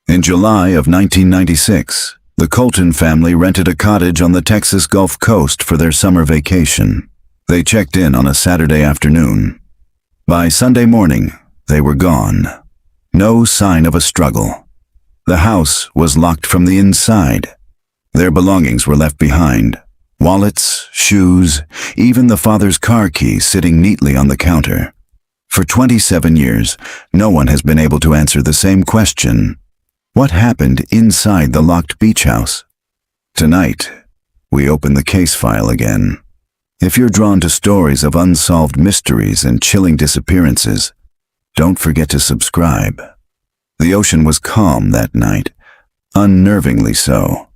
In July of 1996, the Colton family rented a cottage on the Texas Gulf Coast for their summer vacation. They checked in on a Saturday afternoon. By Sunday morning, they were gone. No sign of a struggle. The house was locked from the inside. Their belongings were left behind. Wallets, shoes, even the father's car keys sitting neatly on the counter. For 27 years, no one has been able to answer the same question. What happened inside the locked beach house? Tonight, we open the case file again. If you're drawn to stories of unsolved mysteries and chilling disappearances, don't forget to subscribe. The ocean was calm that night, unnervingly so.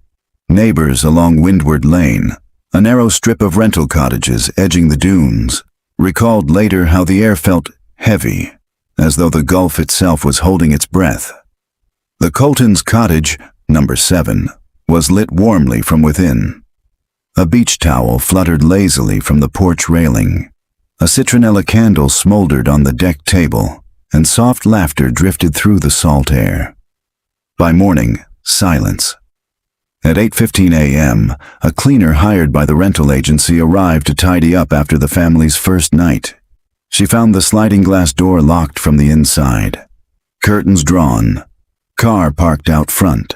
Neighbors along Windward Lane, a narrow strip of rental cottages edging the dunes, recalled later how the air felt heavy, as though the Gulf itself was holding its breath. The Colton's cottage, number 7, was lit warmly from within. A beach towel fluttered lazily from the porch railing. A citronella candle smoldered on the deck table, and soft laughter drifted through the salt air. By morning, silence. At 8:15 a.m., a cleaner hired by the rental agency arrived to tidy up after the family's first night. She found the sliding glass door locked from the inside. Curtains drawn. Car parked out front.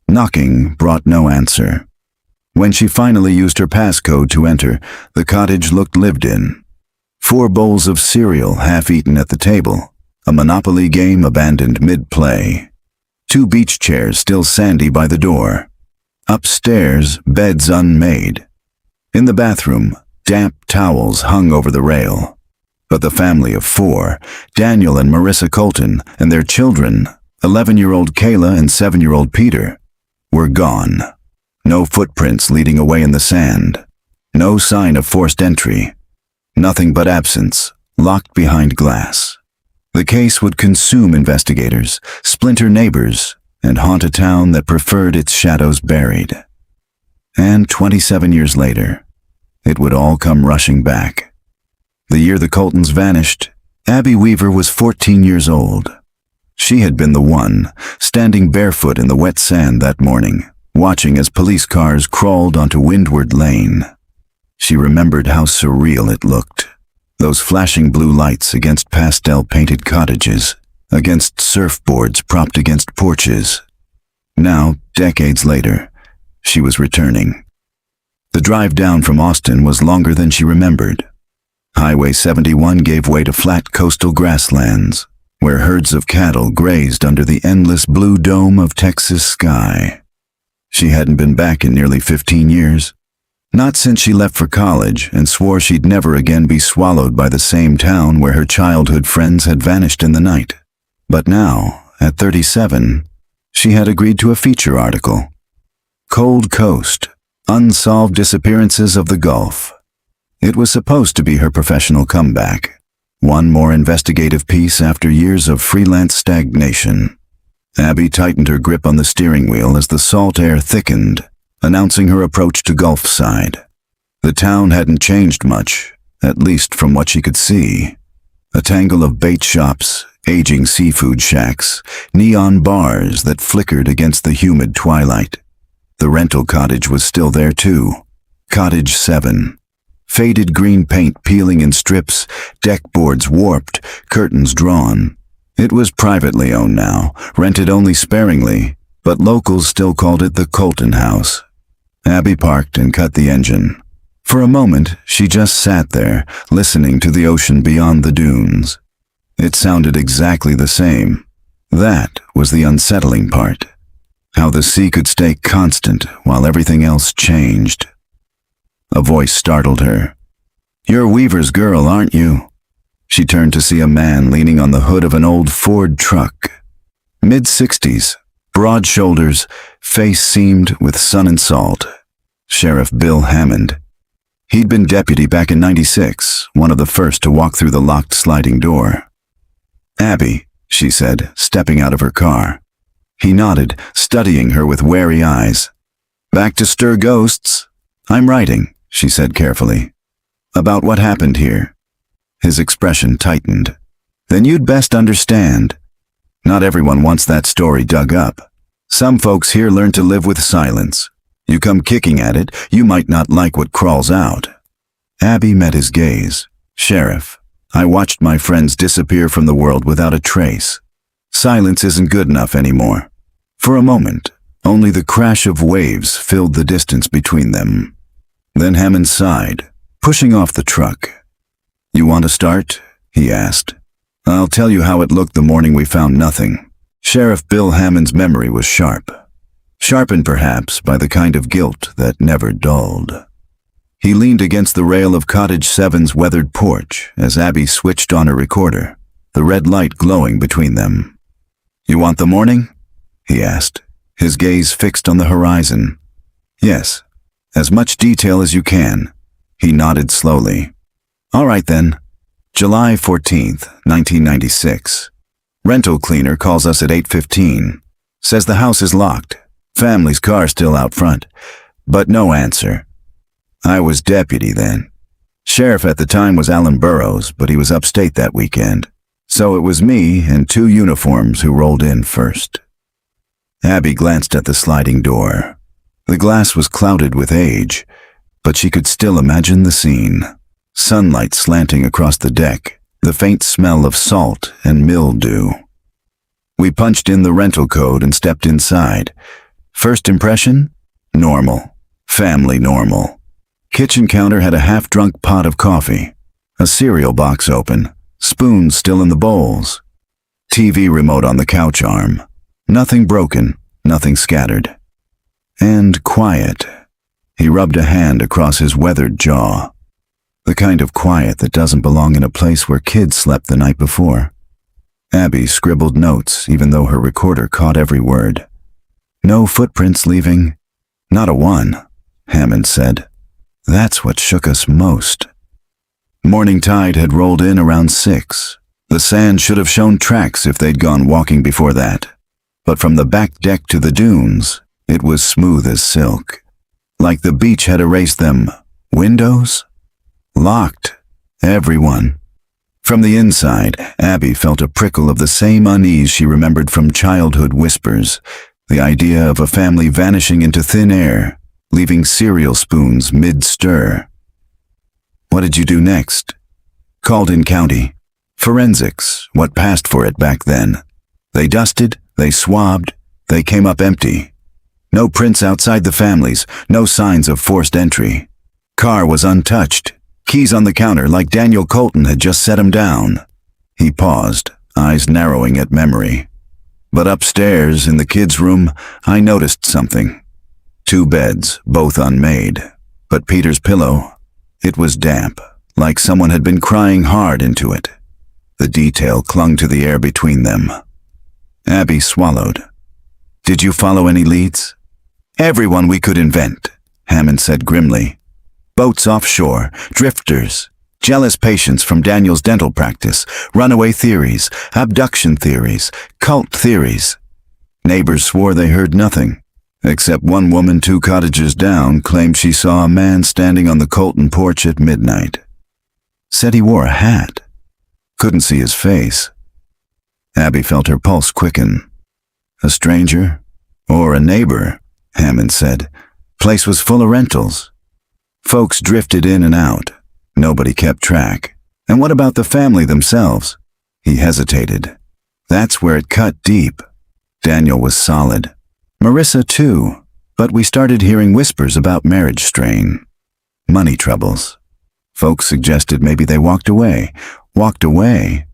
Knocking brought no answer. When she finally used her passcode to enter, the cottage looked lived in. 4 bowls of cereal half-eaten at the table, a Monopoly game abandoned mid-play. 2 beach chairs still sandy by the door. Upstairs, beds unmade. In the bathroom, damp towels hung over the rail. But the family of 4, Daniel and Marissa Colton, and their children, 11-year-old Kayla and 7-year-old Peter, were gone. No footprints leading away in the sand. No sign of forced entry. Nothing but absence, locked behind glass. The case would consume investigators, splinter neighbors, and haunt a town that preferred its shadows buried. And 27 years later, it would all come rushing back. The year the Coltons vanished, Abby Weaver was 14 years old. She had been the one, standing barefoot in the wet sand that morning, watching as police cars crawled onto Windward Lane. She remembered how surreal it looked. Those flashing blue lights against pastel-painted cottages, against surfboards propped against porches. Now, decades later, she was returning. The drive down from Austin was longer than she remembered. Highway 71 gave way to flat coastal grasslands, where herds of cattle grazed under the endless blue dome of Texas sky. She hadn't been back in nearly 15 years. Not since she left for college and swore she'd never again be swallowed by the same town where her childhood friends had vanished in the night. But now, at 37, she had agreed to a feature article. Cold Coast, Unsolved Disappearances of the Gulf. It was supposed to be her professional comeback. One more investigative piece after years of freelance stagnation. Abby tightened her grip on the steering wheel as the salt air thickened, announcing her approach to Gulfside. The town hadn't changed much, at least from what she could see. A tangle of bait shops, aging seafood shacks, neon bars that flickered against the humid twilight. The rental cottage was still there too. Cottage 7. Faded green paint peeling in strips, deck boards warped, curtains drawn. It was privately owned now, rented only sparingly, but locals still called it the Colton House. Abby parked and cut the engine. For a moment, she just sat there, listening to the ocean beyond the dunes. It sounded exactly the same. That was the unsettling part. How the sea could stay constant while everything else changed. A voice startled her. "You're Weaver's girl, aren't you?" She turned to see a man leaning on the hood of an old Ford truck. Mid-60s, broad shoulders, face seamed with sun and salt. Sheriff Bill Hammond. He'd been deputy back in '96, one of the first to walk through the locked sliding door. "Abby," she said, stepping out of her car. He nodded, studying her with wary eyes. "Back to stir ghosts?" "I'm writing," she said carefully. "About what happened here." His expression tightened. "Then you'd best understand." Not everyone wants that story dug up. Some folks here learn to live with silence. You come kicking at it, you might not like what crawls out. Abby met his gaze. Sheriff, I watched my friends disappear from the world without a trace. Silence isn't good enough anymore. For a moment, only the crash of waves filled the distance between them. Then Hammond sighed, pushing off the truck. You want to start? He asked. I'll tell you how it looked the morning we found nothing. Sheriff Bill Hammond's memory was sharp. Sharpened perhaps by the kind of guilt that never dulled. He leaned against the rail of Cottage 7's weathered porch as Abby switched on her recorder, the red light glowing between them. You want the morning? He asked, his gaze fixed on the horizon. Yes, as much detail as you can. He nodded slowly. All right then. July 14th, 1996. Rental cleaner calls us at 8:15. Says the house is locked. Family's car still out front. But no answer. I was deputy then. Sheriff at the time was Alan Burrows, but he was upstate that weekend. So it was me and 2 uniforms who rolled in first. Abby glanced at the sliding door. The glass was clouded with age, but she could still imagine the scene. Sunlight slanting across the deck, the faint smell of salt and mildew. We punched in the rental code and stepped inside. First impression? Normal. Family normal. Kitchen counter had a half-drunk pot of coffee, a cereal box open, spoons still in the bowls. TV remote on the couch arm. Nothing broken, nothing scattered. And quiet. He rubbed a hand across his weathered jaw. The kind of quiet that doesn't belong in a place where kids slept the night before. Abby scribbled notes even though her recorder caught every word. No footprints leaving. Not a one, Hammond said. That's what shook us most. Morning tide had rolled in around 6. The sand should have shown tracks if they'd gone walking before that. But from the back deck to the dunes, it was smooth as silk. Like the beach had erased them. Windows? Locked. Everyone. From the inside, Abby felt a prickle of the same unease she remembered from childhood whispers, the idea of a family vanishing into thin air, leaving cereal spoons mid-stir. What did you do next? Called in county. Forensics, what passed for it back then. They dusted, they swabbed, they came up empty. No prints outside the families, no signs of forced entry. Car was untouched. Keys on the counter like Daniel Colton had just set him down. He paused, eyes narrowing at memory. But upstairs, in the kids' room, I noticed something. 2 beds, both unmade. But Peter's pillow, it was damp, like someone had been crying hard into it. The detail clung to the air between them. Abby swallowed. Did you follow any leads? Everyone we could invent, Hammond said grimly. Boats offshore, drifters, jealous patients from Daniel's dental practice, runaway theories, abduction theories, cult theories. Neighbors swore they heard nothing, except one woman 2 cottages down claimed she saw a man standing on the Colton porch at midnight. Said he wore a hat. Couldn't see his face. Abby felt her pulse quicken. A stranger? Or a neighbor, Hammond said. Place was full of rentals. Folks drifted in and out. Nobody kept track. And what about the family themselves? He hesitated. That's where it cut deep. Daniel was solid. Marissa too. But we started hearing whispers about marriage strain. Money troubles. Folks suggested maybe they walked away. Walked away?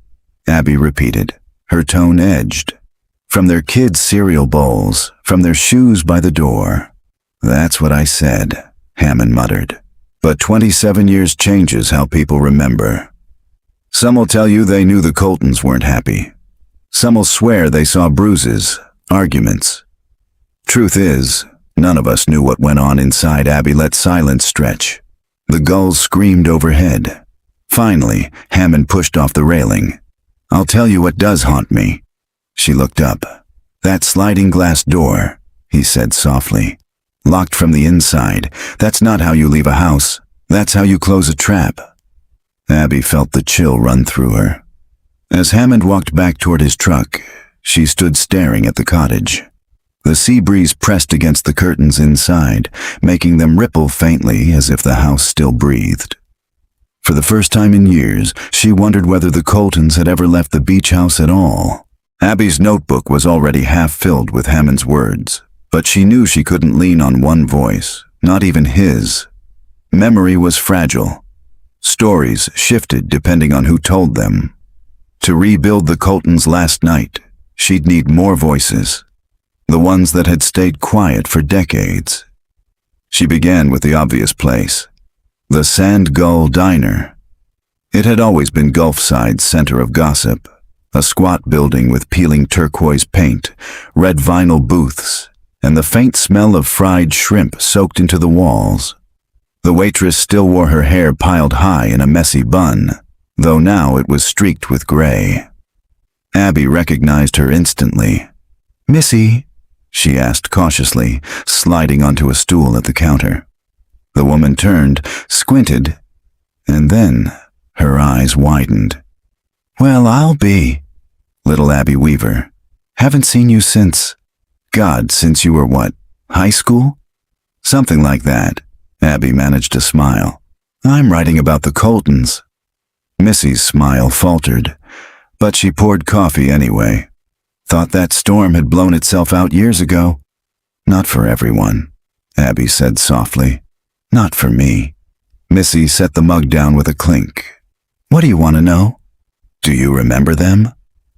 Abby repeated, her tone edged. From their kids' cereal bowls, from their shoes by the door. That's what I said, Hammond muttered. But 27 years changes how people remember. Some will tell you they knew the Coltons weren't happy. Some will swear they saw bruises, arguments. Truth is, none of us knew what went on inside Abby let silence stretch. The gulls screamed overhead. Finally, Hammond pushed off the railing. I'll tell you what does haunt me. She looked up. That sliding glass door, he said softly. Locked from the inside. That's not how you leave a house. That's how you close a trap. Abby felt the chill run through her. As Hammond walked back toward his truck, She stood staring at the cottage. The sea breeze pressed against the curtains inside, making them ripple faintly as if the house still breathed. For the first time in years, she wondered whether the Coltons had ever left the beach house at all. Abby's notebook was already half filled with Hammond's words, but she knew she couldn't lean on one voice, not even his. Memory was fragile. Stories shifted depending on who told them. To rebuild the Coltons last night, she'd need more voices, the ones that had stayed quiet for decades. She began with the obvious place, the Sand Gull Diner. It had always been Gulfside's center of gossip, a squat building with peeling turquoise paint, red vinyl booths, and the faint smell of fried shrimp soaked into the walls. The waitress still wore her hair piled high in a messy bun, though now it was streaked with gray. Abby recognized her instantly. "Missy?" she asked cautiously, sliding onto a stool at the counter. The woman turned, squinted, and then her eyes widened. "Well, I'll be, little Abby Weaver. Haven't seen you since, God, since you were what, high school?" "Something like that," Abby managed to smile. "I'm writing about the Coltons." Missy's smile faltered, but she poured coffee anyway. "Thought that storm had blown itself out years ago." "Not for everyone," Abby said softly. "Not for me." Missy set the mug down with a clink. "What do you want to know?" "Do you remember them?"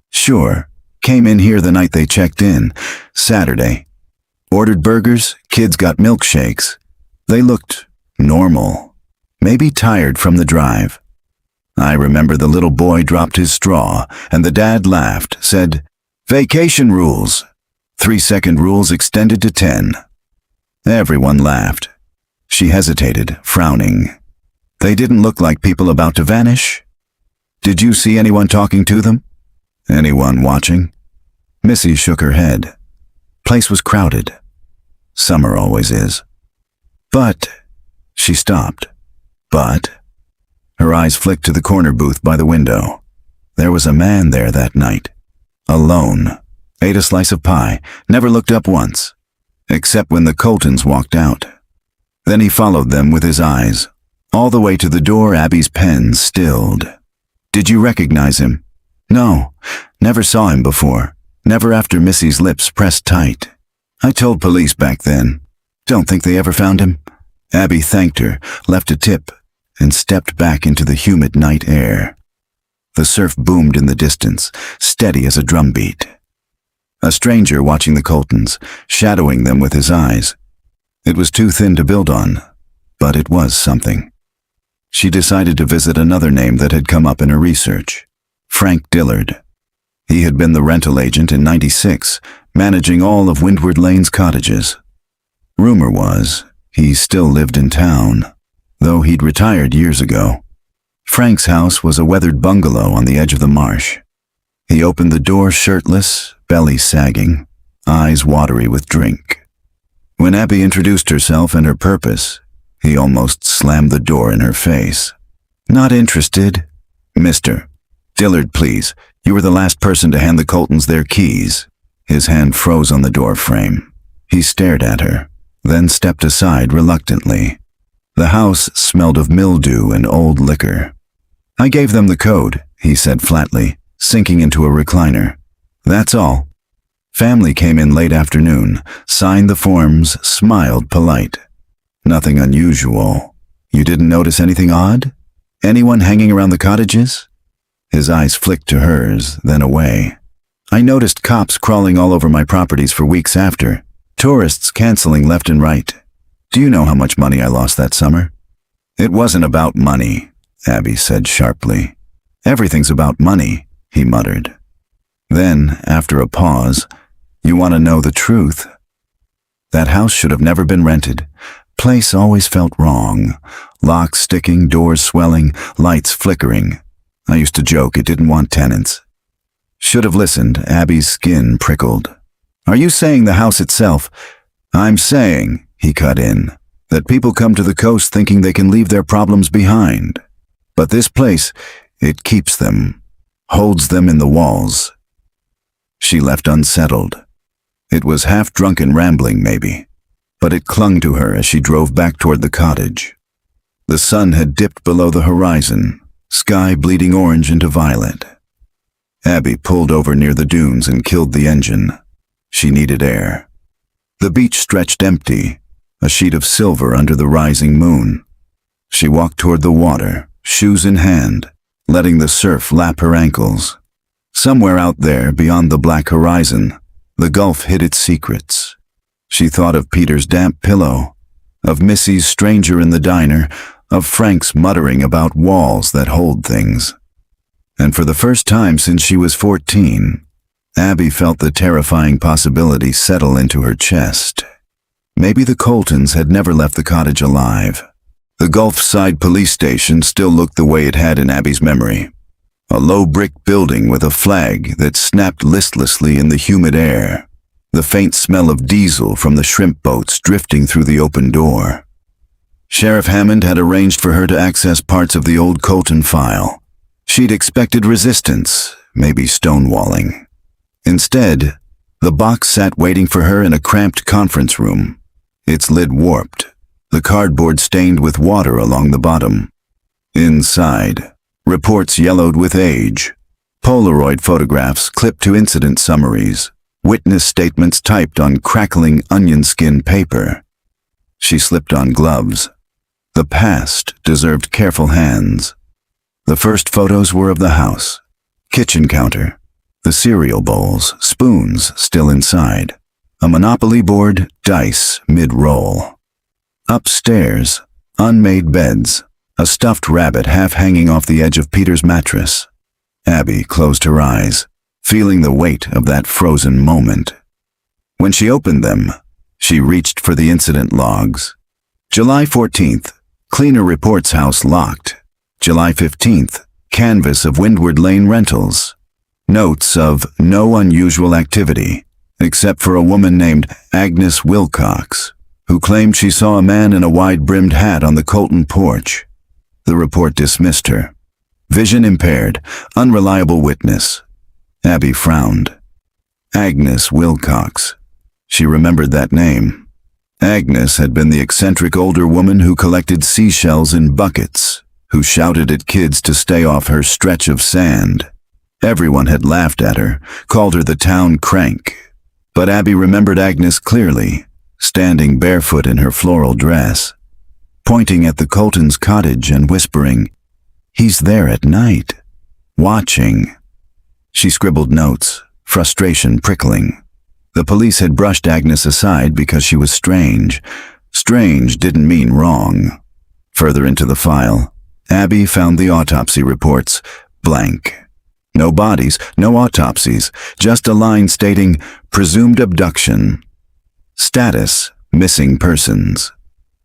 "Sure. Came in here the night they checked in, Saturday. Ordered burgers, kids got milkshakes. They looked normal, maybe tired from the drive. I remember the little boy dropped his straw, and the dad laughed, said, 'Vacation rules.' 3-second rules extended to 10. Everyone laughed." She hesitated, frowning. "They didn't look like people about to vanish?" "Did you see anyone talking to them? Anyone watching?" Missy shook her head. "Place was crowded. Summer always is." "But," she stopped. "But?" Her eyes flicked to the corner booth by the window. There was a man there that night. Alone. Ate a slice of pie. Never looked up once. Except when the Coltons walked out. Then he followed them with his eyes. All the way to the door, Abby's pen stilled. "Did you recognize him?" "No. Never saw him before. Never after Missy's lips pressed tight. I told police back then. Don't think they ever found him." Abby thanked her, left a tip, and stepped back into the humid night air. The surf boomed in the distance, steady as a drumbeat. A stranger watching the Coltons, shadowing them with his eyes. It was too thin to build on, but it was something. She decided to visit another name that had come up in her research, Frank Dillard. He had been the rental agent in '96, managing all of Windward Lane's cottages. Rumor was he still lived in town, though he'd retired years ago. Frank's house was a weathered bungalow on the edge of the marsh. He opened the door shirtless, belly sagging, eyes watery with drink. When Abby introduced herself and her purpose, he almost slammed the door in her face. "Not interested." "Mr. Dillard, please. You were the last person to hand the Coltons their keys." His hand froze on the door frame. He stared at her, then stepped aside reluctantly. The house smelled of mildew and old liquor. "I gave them the code," he said flatly, sinking into a recliner. "That's all." Family came in late afternoon, signed the forms, smiled polite. "Nothing unusual. You didn't notice anything odd? Anyone hanging around the cottages?" His eyes flicked to hers, then away. "I noticed cops crawling all over my properties for weeks after. Tourists canceling left and right. Do you know how much money I lost that summer?" "It wasn't about money," Abby said sharply. "Everything's about money," he muttered. Then, after a pause, "You want to know the truth? That house should have never been rented. Place always felt wrong. Locks sticking, doors swelling, lights flickering. I used to joke it didn't want tenants." Should have listened. Abby's skin prickled. "Are you saying the house itself?" "I'm saying," he cut in, "that people come to the coast thinking they can leave their problems behind. But this place, it keeps them, holds them in the walls." She left unsettled. It was half-drunken rambling, maybe, but it clung to her as she drove back toward the cottage. The sun had dipped below the horizon, sky bleeding orange into violet. Abby pulled over near the dunes and killed the engine. She needed air. The beach stretched empty, a sheet of silver under the rising moon. She walked toward the water, shoes in hand, letting the surf lap her ankles. Somewhere out there, beyond the black horizon, the gulf hid its secrets. She thought of Peter's damp pillow, of Missy's stranger in the diner, of Frank's muttering about walls that hold things. And for the first time since she was 14, Abby felt the terrifying possibility settle into her chest. Maybe the Coltons had never left the cottage alive. The Gulfside police station still looked the way it had in Abby's memory. A low brick building with a flag that snapped listlessly in the humid air. The faint smell of diesel from the shrimp boats drifting through the open door. Sheriff Hammond had arranged for her to access parts of the old Colton file. She'd expected resistance, maybe stonewalling. Instead, the box sat waiting for her in a cramped conference room, its lid warped, the cardboard stained with water along the bottom. Inside, reports yellowed with age, Polaroid photographs clipped to incident summaries, witness statements typed on crackling onion skin paper. She slipped on gloves. The past deserved careful hands. The first photos were of the house, kitchen counter, the cereal bowls, spoons still inside, a Monopoly board, dice mid-roll. Upstairs, unmade beds, a stuffed rabbit half hanging off the edge of Peter's mattress. Abby closed her eyes, feeling the weight of that frozen moment. When she opened them, she reached for the incident logs. July 14th, cleaner reports house locked. July 15th, canvass of Windward Lane rentals. Notes of no unusual activity, except for a woman named Agnes Wilcox, who claimed she saw a man in a wide-brimmed hat on the Colton porch. The report dismissed her. Vision impaired, unreliable witness. Abby frowned. Agnes Wilcox. She remembered that name. Agnes had been the eccentric older woman who collected seashells in buckets, who shouted at kids to stay off her stretch of sand. Everyone had laughed at her, called her the town crank. But Abby remembered Agnes clearly, standing barefoot in her floral dress, pointing at the Coltons' cottage and whispering, "He's there at night, watching." She scribbled notes, frustration prickling. The police had brushed Agnes aside because she was strange. Strange didn't mean wrong. Further into the file, Abby found the autopsy reports, blank. No bodies, no autopsies, just a line stating, presumed abduction. Status, missing persons.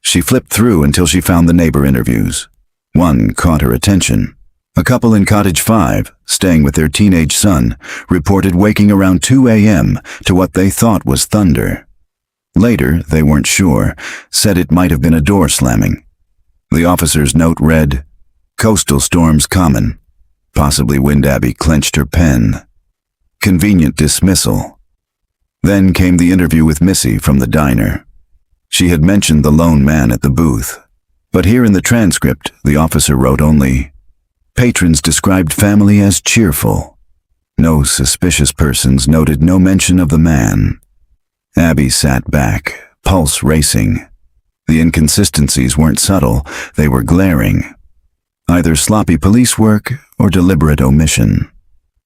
She flipped through until she found the neighbor interviews. One caught her attention. A couple in Cottage 5, staying with their teenage son, reported waking around 2 a.m. to what they thought was thunder. Later, they weren't sure, said it might have been a door slamming. The officer's note read, "Coastal storms common." Possibly when Abby clenched her pen. Convenient dismissal. Then came the interview with Missy from the diner. She had mentioned the lone man at the booth, but here in the transcript, the officer wrote only, patrons described family as cheerful. No suspicious persons noted, no mention of the man. Abby sat back, pulse racing. The inconsistencies weren't subtle, they were glaring. Either sloppy police work or deliberate omission.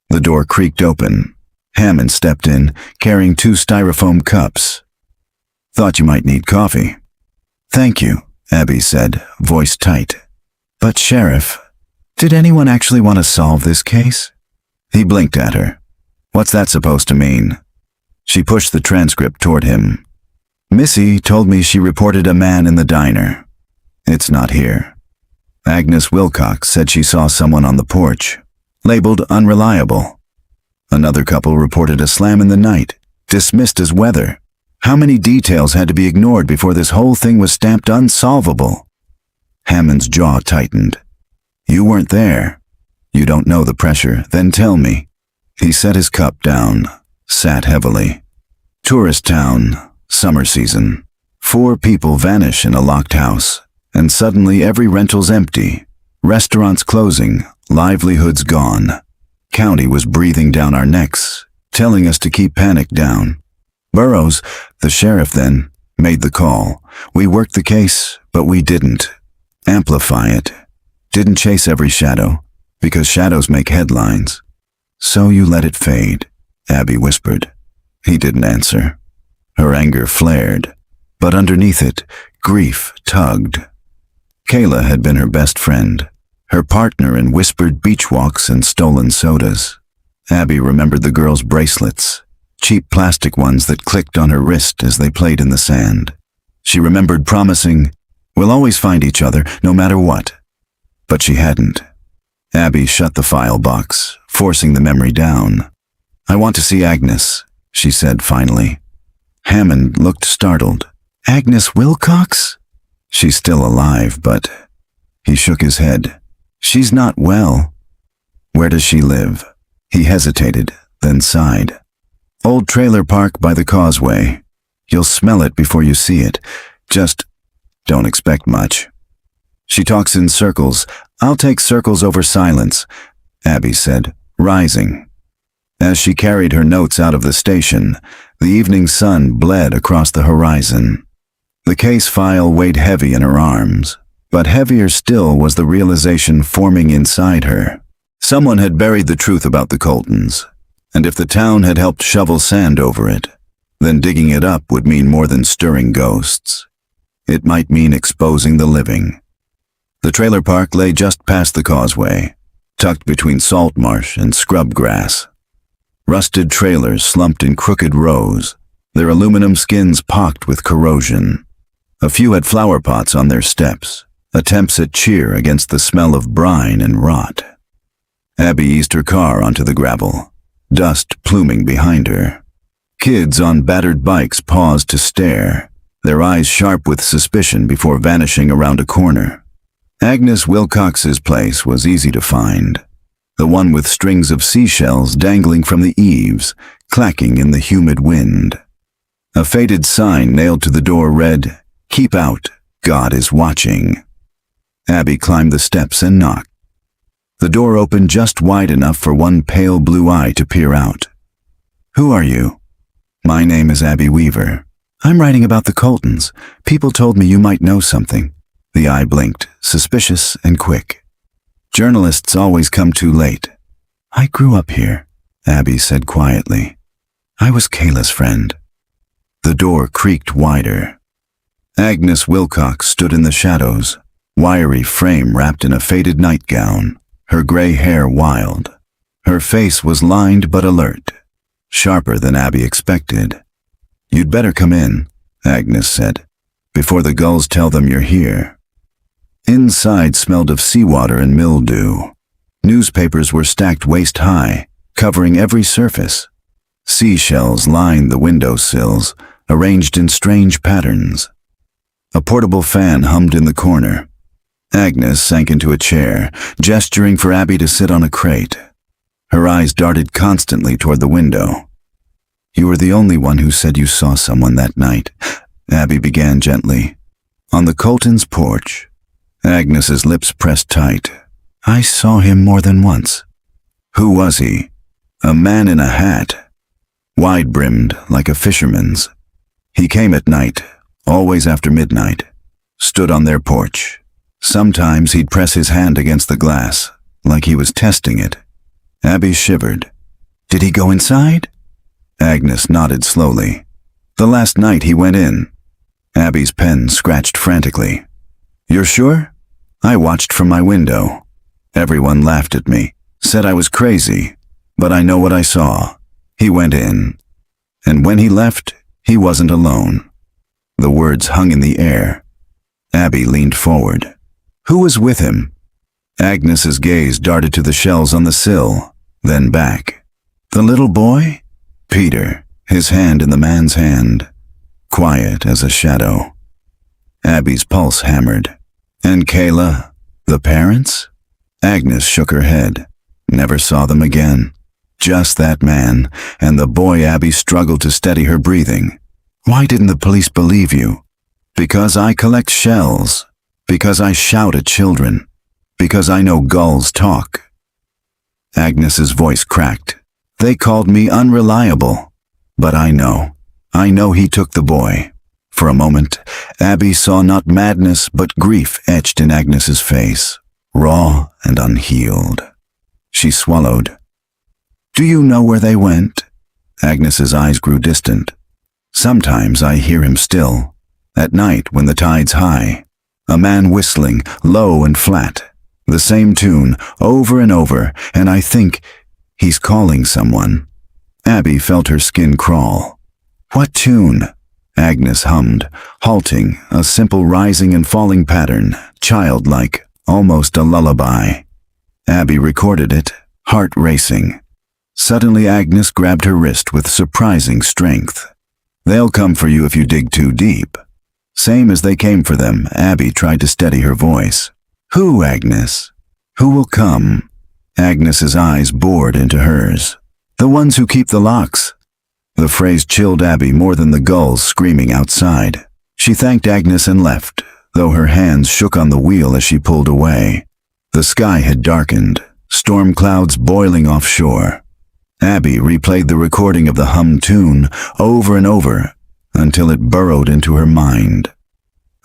The door creaked open. Hammond stepped in, carrying 2 styrofoam cups. "Thought you might need coffee." "Thank you," Abby said, voice tight. "But Sheriff, did anyone actually want to solve this case?" He blinked at her. "What's that supposed to mean?" She pushed the transcript toward him. "Missy told me she reported a man in the diner. It's not here. Agnes Wilcox said she saw someone on the porch, labeled unreliable. Another couple reported a slam in the night, dismissed as weather. How many details had to be ignored before this whole thing was stamped unsolvable?" Hammond's jaw tightened. "You weren't there. You don't know the pressure, then tell me." He set his cup down, sat heavily. Tourist town, summer season. 4 people vanish in a locked house, and suddenly every rental's empty. Restaurants closing, livelihoods gone. County was breathing down our necks, telling us to keep panic down. Burroughs, the sheriff then, made the call. We worked the case, but we didn't amplify it. Didn't chase every shadow, because shadows make headlines. So you let it fade, Abby whispered. He didn't answer. Her anger flared, but underneath it, grief tugged. Kayla had been her best friend, her partner in whispered beach walks and stolen sodas. Abby remembered the girls' bracelets, cheap plastic ones that clicked on her wrist as they played in the sand. She remembered promising, "We'll always find each other, no matter what." But she hadn't. Abby shut the file box, forcing the memory down. "I want to see Agnes," she said finally. Hammond looked startled. "Agnes Wilcox?" "She's still alive, but—" He shook his head. "She's not well." "Where does she live?" He hesitated, then sighed. "Old trailer park by the causeway. You'll smell it before you see it. Just don't expect much." "She talks in circles. I'll take circles over silence," Abby said, rising. As she carried her notes out of the station, the evening sun bled across the horizon. The case file weighed heavy in her arms, but heavier still was the realization forming inside her. Someone had buried the truth about the Coltons, and if the town had helped shovel sand over it, then digging it up would mean more than stirring ghosts. It might mean exposing the living. The trailer park lay just past the causeway, tucked between salt marsh and scrub grass. Rusted trailers slumped in crooked rows, their aluminum skins pocked with corrosion. A few had flower pots on their steps, attempts at cheer against the smell of brine and rot. Abby eased her car onto the gravel, dust pluming behind her. Kids on battered bikes paused to stare, their eyes sharp with suspicion before vanishing around a corner. Agnes Wilcox's place was easy to find, the one with strings of seashells dangling from the eaves, clacking in the humid wind. A faded sign nailed to the door read, "Keep out, God is watching." Abby climbed the steps and knocked. The door opened just wide enough for one pale blue eye to peer out. "Who are you?" "My name is Abby Weaver. I'm writing about the Coltons. People told me you might know something." The eye blinked, suspicious and quick. "Journalists always come too late." "I grew up here," Abby said quietly. "I was Kayla's friend." The door creaked wider. Agnes Wilcox stood in the shadows, wiry frame wrapped in a faded nightgown, her gray hair wild. Her face was lined but alert, sharper than Abby expected. "You'd better come in," Agnes said, "before the gulls tell them you're here." Inside smelled of seawater and mildew. Newspapers were stacked waist-high, covering every surface. Seashells lined the windowsills, arranged in strange patterns. A portable fan hummed in the corner. Agnes sank into a chair, gesturing for Abby to sit on a crate. Her eyes darted constantly toward the window. "You were the only one who said you saw someone that night," Abby began gently. "On the Coltons' porch." Agnes's lips pressed tight. "I saw him more than once." "Who was he?" "A man in a hat, wide-brimmed like a fisherman's. He came at night, always after midnight, stood on their porch. Sometimes he'd press his hand against the glass, like he was testing it." Abby shivered. "Did he go inside?" Agnes nodded slowly. "The last night he went in." Abby's pen scratched frantically. "You're sure?" "I watched from my window. Everyone laughed at me, said I was crazy, but I know what I saw. He went in. And when he left, he wasn't alone." The words hung in the air. Abby leaned forward. "Who was with him?" Agnes's gaze darted to the shells on the sill, then back. "The little boy?" "Peter, his hand in the man's hand, quiet as a shadow." Abby's pulse hammered. "And Kayla, the parents?" Agnes shook her head. "Never saw them again." Just that man, and the boy. Abby struggled to steady her breathing. Why didn't the police believe you? Because I collect shells. Because I shout at children. Because I know gulls talk. Agnes's voice cracked. They called me unreliable. But I know he took the boy. For a moment, Abby saw not madness but grief etched in Agnes's face, raw and unhealed. She swallowed. Do you know where they went? Agnes's eyes grew distant. Sometimes I hear him still, at night when the tide's high. A man whistling, low and flat, the same tune, over and over, and I think he's calling someone. Abby felt her skin crawl. What tune? Agnes hummed, halting, a simple rising and falling pattern, childlike, almost a lullaby. Abby recorded it, heart racing. Suddenly Agnes grabbed her wrist with surprising strength. They'll come for you if you dig too deep. Same as they came for them, Abby tried to steady her voice. Who, Agnes? Who will come? Agnes's eyes bored into hers. The ones who keep the locks. The phrase chilled Abby more than the gulls screaming outside. She thanked Agnes and left, though her hands shook on the wheel as she pulled away. The sky had darkened, storm clouds boiling offshore. Abby replayed the recording of the hummed tune over and over until it burrowed into her mind.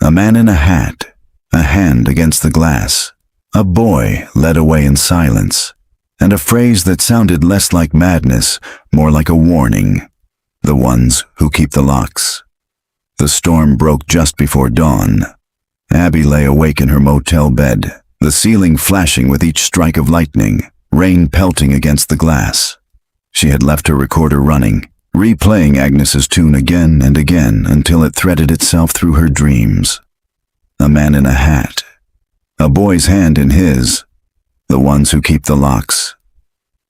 A man in a hat, a hand against the glass, a boy led away in silence, and a phrase that sounded less like madness, more like a warning. The ones who keep the locks. The storm broke just before dawn. Abby lay awake in her motel bed, the ceiling flashing with each strike of lightning, rain pelting against the glass. She had left her recorder running, replaying Agnes's tune again and again until it threaded itself through her dreams. A man in a hat. A boy's hand in his. The ones who keep the locks.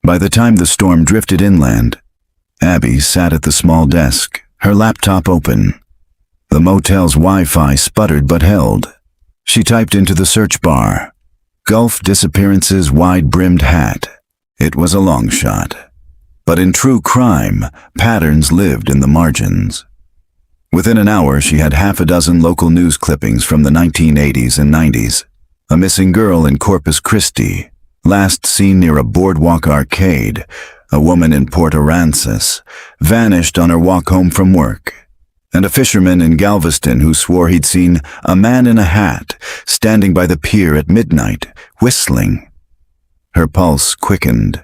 By the time the storm drifted inland, Abby sat at the small desk, her laptop open. The motel's Wi-Fi sputtered but held. She typed into the search bar, Gulf Disappearance's wide-brimmed hat. It was a long shot. But in true crime, patterns lived in the margins. Within an hour, she had half a dozen local news clippings from the 1980s and 90s. A missing girl in Corpus Christi, last seen near a boardwalk arcade. A woman in Port Aransas, vanished on her walk home from work. And a fisherman in Galveston who swore he'd seen a man in a hat standing by the pier at midnight, whistling. Her pulse quickened.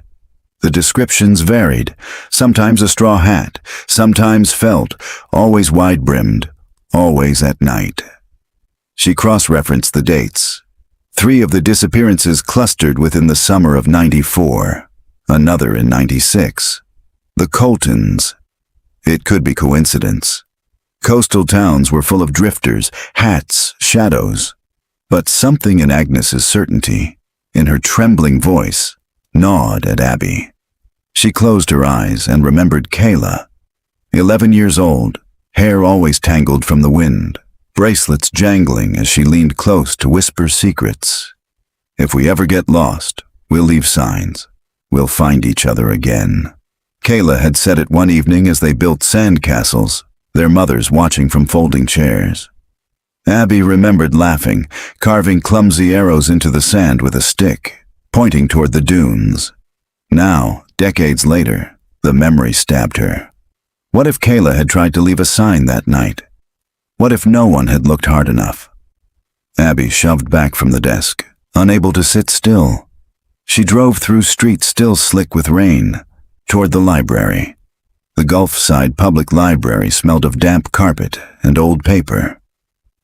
The descriptions varied, sometimes a straw hat, sometimes felt, always wide-brimmed, always at night. She cross-referenced the dates. 3 of the disappearances clustered within the summer of '94, another in '96. The Coltons. It could be coincidence. Coastal towns were full of drifters, hats, shadows. But something in Agnes's certainty, in her trembling voice, gnawed at Abby. She closed her eyes and remembered Kayla. 11 years old, hair always tangled from the wind, bracelets jangling as she leaned close to whisper secrets. If we ever get lost, we'll leave signs. We'll find each other again. Kayla had said it one evening as they built sand castles, their mothers watching from folding chairs. Abby remembered laughing, carving clumsy arrows into the sand with a stick, pointing toward the dunes. Now, decades later, the memory stabbed her. What if Kayla had tried to leave a sign that night? What if no one had looked hard enough? Abby shoved back from the desk, unable to sit still. She drove through streets still slick with rain, toward the library. The Gulfside Public Library smelled of damp carpet and old paper.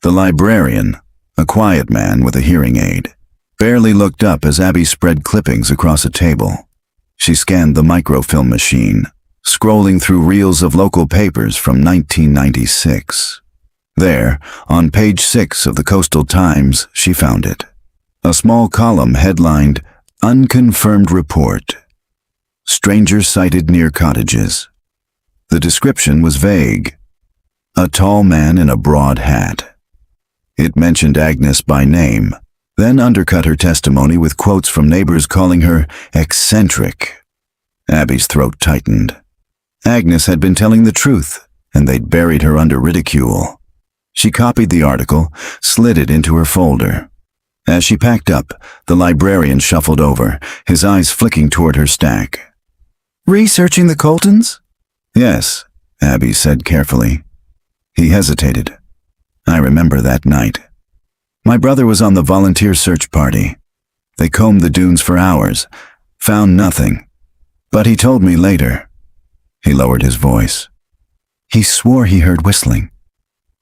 The librarian, a quiet man with a hearing aid, barely looked up as Abby spread clippings across a table. She scanned the microfilm machine, scrolling through reels of local papers from 1996. There, on page 6 of the Coastal Times, she found it. A small column headlined, Unconfirmed Report. Stranger sighted near cottages. The description was vague. A tall man in a broad hat. It mentioned Agnes by name, then undercut her testimony with quotes from neighbors calling her eccentric. Abby's throat tightened. Agnes had been telling the truth, and they'd buried her under ridicule. She copied the article, slid it into her folder. As she packed up, the librarian shuffled over, his eyes flicking toward her stack. "Researching the Coltons?" "Yes," Abby said carefully. He hesitated. "I remember that night. My brother was on the volunteer search party. They combed the dunes for hours, found nothing. But he told me later." He lowered his voice. He swore he heard whistling.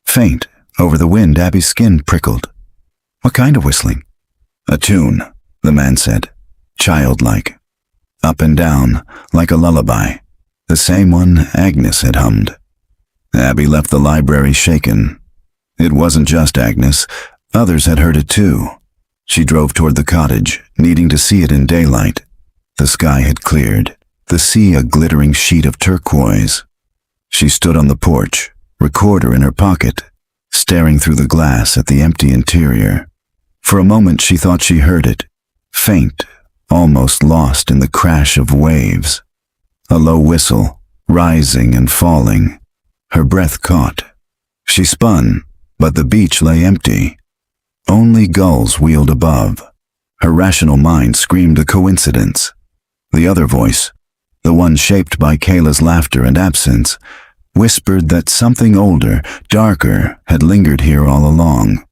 Faint, over the wind, Abby's skin prickled. "What kind of whistling?" "A tune," the man said, childlike. Up and down, like a lullaby. The same one Agnes had hummed. Abby left the library shaken. It wasn't just Agnes. Others had heard it too. She drove toward the cottage, needing to see it in daylight. The sky had cleared, the sea a glittering sheet of turquoise. She stood on the porch, recorder in her pocket, staring through the glass at the empty interior. For a moment she thought she heard it, faint, almost lost in the crash of waves. A low whistle, rising and falling. Her breath caught. She spun, but the beach lay empty. Only gulls wheeled above. Her rational mind screamed a coincidence. The other voice, the one shaped by Kayla's laughter and absence, whispered that something older, darker, had lingered here all along.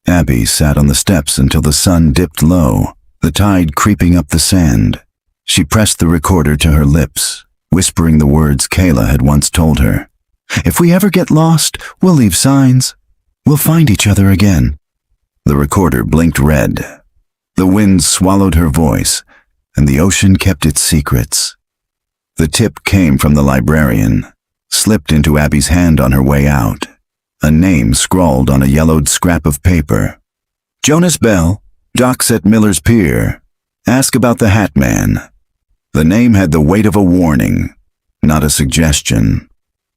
Abby sat on the steps until the sun dipped low, the tide creeping up the sand. She pressed the recorder to her lips, whispering the words Kayla had once told her. "If we ever get lost, we'll leave signs. We'll find each other again." The recorder blinked red. The wind swallowed her voice, and the ocean kept its secrets. The tip came from the librarian, slipped into Abby's hand on her way out. A name scrawled on a yellowed scrap of paper. "Jonas Bell, docks at Miller's Pier. Ask about the Hat Man." The name had the weight of a warning, not a suggestion.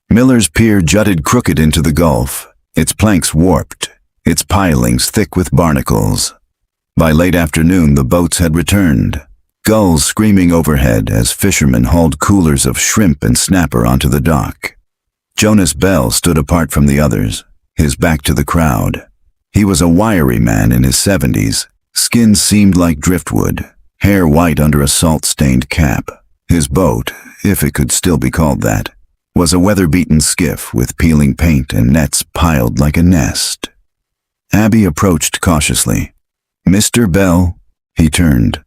Miller's Pier jutted crooked into the Gulf, its planks warped, its pilings thick with barnacles. By late afternoon the boats had returned, gulls screaming overhead as fishermen hauled coolers of shrimp and snapper onto the dock. Jonas Bell stood apart from the others, his back to the crowd. He was a wiry man in his 70s, skin seamed like driftwood, hair white under a salt-stained cap. His boat, if it could still be called that, was a weather-beaten skiff with peeling paint and nets piled like a nest. Abby approached cautiously. "Mr. Bell?" He turned,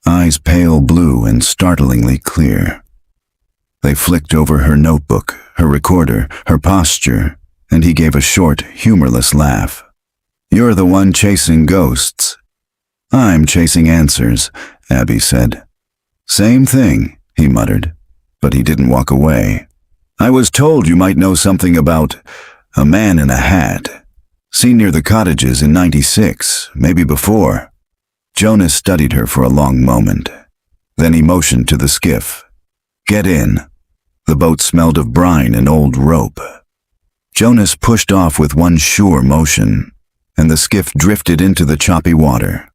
eyes pale blue and startlingly clear. They flicked over her notebook, her recorder, her posture, and he gave a short, humorless laugh. "You're the one chasing ghosts." "I'm chasing answers," Abby said. "Same thing," he muttered, but he didn't walk away. "I was told you might know something about a man in a hat. Seen near the cottages in '96, maybe before." Jonas studied her for a long moment. Then he motioned to the skiff. "Get in." The boat smelled of brine and old rope. Jonas pushed off with one sure motion, and the skiff drifted into the choppy water.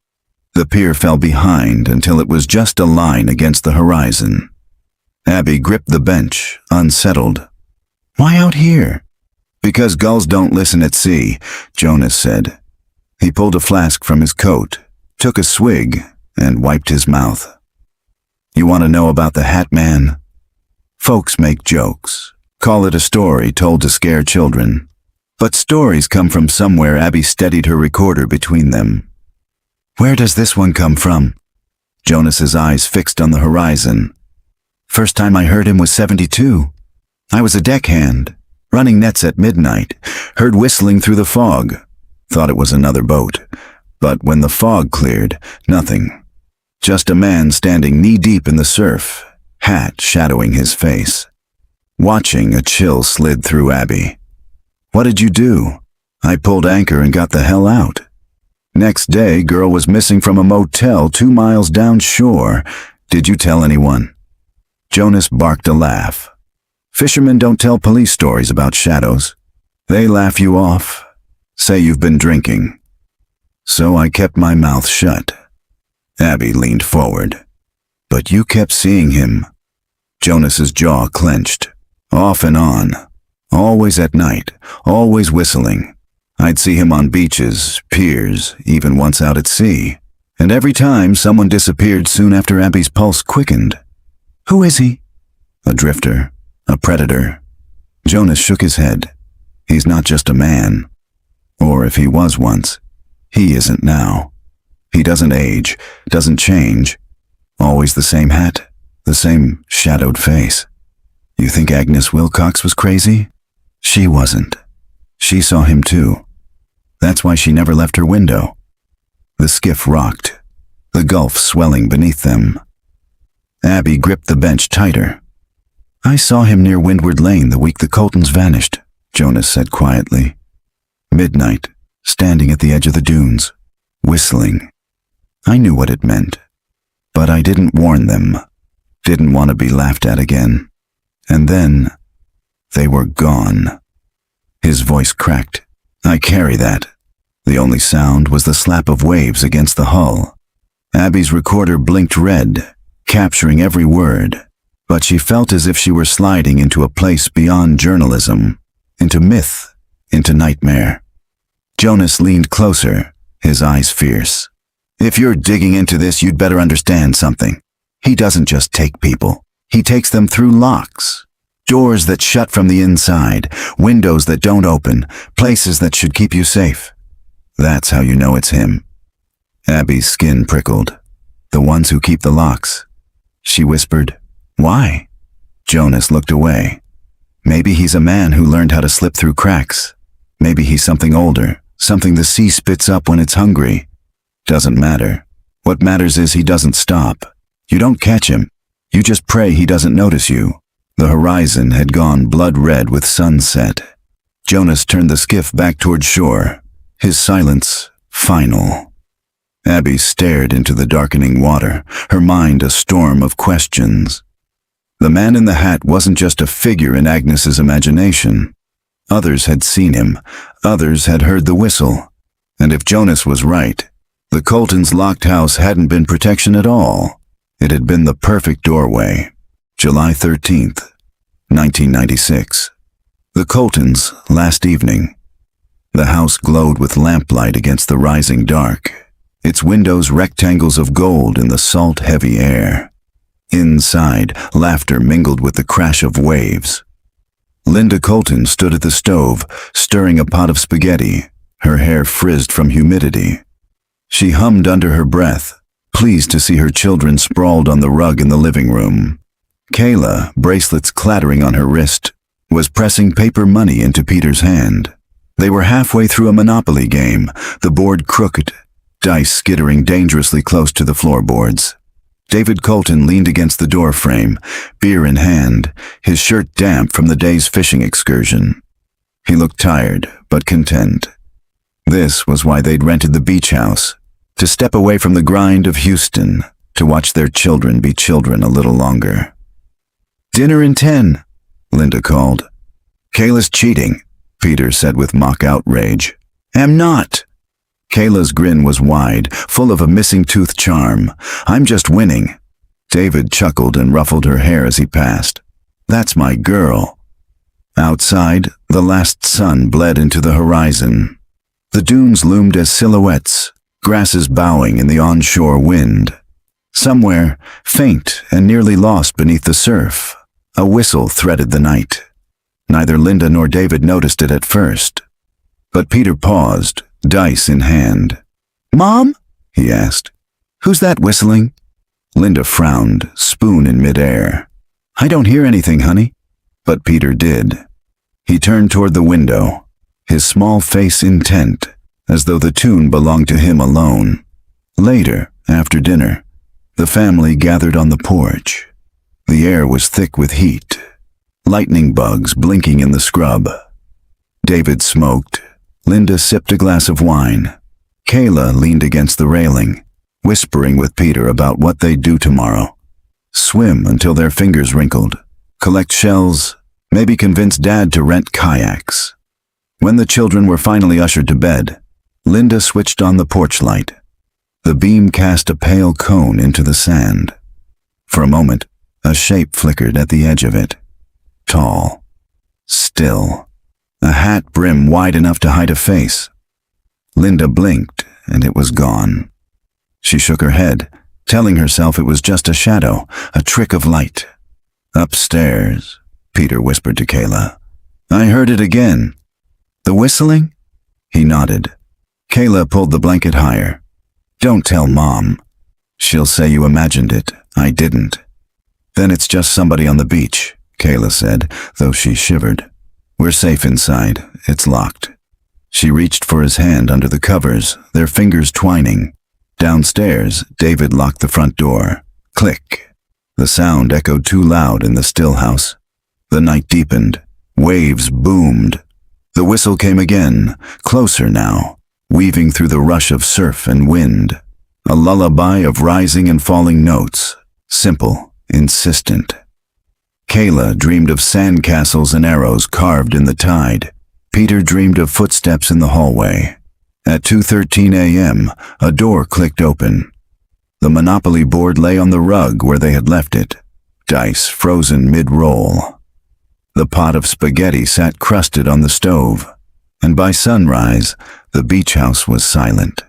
The pier fell behind until it was just a line against the horizon. Abby gripped the bench, unsettled. "Why out here?" "Because gulls don't listen at sea," Jonas said. He pulled a flask from his coat, took a swig, and wiped his mouth. "You want to know about the Hat Man?" Folks make jokes, call it a story told to scare children. But stories come from somewhere. Abby steadied her recorder between them. "Where does this one come from?" Jonas's eyes fixed on the horizon. "First time I heard him was '72. I was a deckhand, running nets at midnight, heard whistling through the fog. Thought it was another boat. But when the fog cleared, nothing. Just a man standing knee-deep in the surf, hat shadowing his face." Watching, a chill slid through Abby. "What did you do?" "I pulled anchor and got the hell out. Next day, girl was missing from a motel 2 miles downshore. Did you tell anyone?" Jonas barked a laugh. "Fishermen don't tell police stories about shadows. They laugh you off, say you've been drinking." So I kept my mouth shut. Abby leaned forward. "But you kept seeing him." Jonas's jaw clenched. Off and on. Always at night. Always whistling. I'd see him on beaches, piers, even once out at sea. And every time someone disappeared soon after Abby's pulse quickened. Who is he? A drifter. A predator. Jonas shook his head. He's not just a man. Or if he was once, he isn't now. He doesn't age, doesn't change. Always the same hat, the same shadowed face. You think Agnes Wilcox was crazy? She wasn't. She saw him too. That's why she never left her window. The skiff rocked, the gulf swelling beneath them. Abby gripped the bench tighter. I saw him near Windward Lane the week the Coltons vanished, Jonas said quietly. Midnight, standing at the edge of the dunes, whistling. I knew what it meant, but I didn't warn them. Didn't want to be laughed at again. And then, they were gone. His voice cracked. I carry that. The only sound was the slap of waves against the hull. Abby's recorder blinked red, capturing every word, but she felt as if she were sliding into a place beyond journalism, into myth, into nightmare. Jonas leaned closer, his eyes fierce. If you're digging into this, you'd better understand something. He doesn't just take people. He takes them through locks. Doors that shut from the inside, windows that don't open, places that should keep you safe. That's how you know it's him. Abby's skin prickled. The ones who keep the locks. She whispered, Why? Jonas looked away. Maybe he's a man who learned how to slip through cracks. Maybe he's something older, something the sea spits up when it's hungry. Doesn't matter. What matters is he doesn't stop. You don't catch him. You just pray he doesn't notice you. The horizon had gone blood red with sunset. Jonas turned the skiff back toward shore, his silence final. Abby stared into the darkening water, her mind a storm of questions. The man in the hat wasn't just a figure in Agnes's imagination. Others had seen him, others had heard the whistle. And if Jonas was right, the Coltons' locked house hadn't been protection at all. It had been the perfect doorway. July 13th, 1996. The Coltons' last evening. The house glowed with lamplight against the rising dark, its windows rectangles of gold in the salt, heavy air. Inside, laughter mingled with the crash of waves. Linda Colton stood at the stove, stirring a pot of spaghetti, her hair frizzed from humidity. She hummed under her breath, pleased to see her children sprawled on the rug in the living room. Kayla, bracelets clattering on her wrist, was pressing paper money into Peter's hand. They were halfway through a Monopoly game, the board crooked, dice skittering dangerously close to the floorboards. David Colton leaned against the door frame, beer in hand, his shirt damp from the day's fishing excursion. He looked tired, but content. This was why they'd rented the beach house, to step away from the grind of Houston, to watch their children be children a little longer. "Dinner in 10, Linda called. "Kayla's cheating," Peter said with mock outrage. "Am not." Kayla's grin was wide, full of a missing tooth charm. "I'm just winning." David chuckled and ruffled her hair as he passed. "That's my girl." Outside, the last sun bled into the horizon. The dunes loomed as silhouettes, grasses bowing in the onshore wind. Somewhere, faint and nearly lost beneath the surf, a whistle threaded the night. Neither Linda nor David noticed it at first. But Peter paused, dice in hand. "Mom?" he asked. "Who's that whistling?" Linda frowned, spoon in midair. "I don't hear anything, honey." But Peter did. He turned toward the window, his small face intent, as though the tune belonged to him alone. Later, after dinner, the family gathered on the porch. The air was thick with heat, lightning bugs blinking in the scrub. David smoked. Linda sipped a glass of wine. Kayla leaned against the railing, whispering with Peter about what they'd do tomorrow. Swim until their fingers wrinkled, collect shells, maybe convince Dad to rent kayaks. When the children were finally ushered to bed, Linda switched on the porch light. The beam cast a pale cone into the sand. For a moment, A shape flickered at the edge of it. Tall. Still. A hat brim wide enough to hide a face. Linda blinked, and it was gone. She shook her head, telling herself it was just a shadow, a trick of light. Upstairs, Peter whispered to Kayla. I heard it again. The whistling? He nodded. Kayla pulled the blanket higher. Don't tell Mom. She'll say you imagined it. I didn't. Then it's just somebody on the beach, Kayla said, though she shivered. We're safe inside. It's locked. She reached for his hand under the covers, their fingers twining. Downstairs, David locked the front door. Click. The sound echoed too loud in the still house. The night deepened. Waves boomed. The whistle came again, closer now, weaving through the rush of surf and wind. A lullaby of rising and falling notes, simple, insistent. Kayla dreamed of sandcastles and arrows carved in the tide. Peter dreamed of footsteps in the hallway. At 2:13 a.m., a door clicked open. The Monopoly board lay on the rug where they had left it, dice frozen mid-roll. The pot of spaghetti sat crusted on the stove, and by sunrise, the beach house was silent,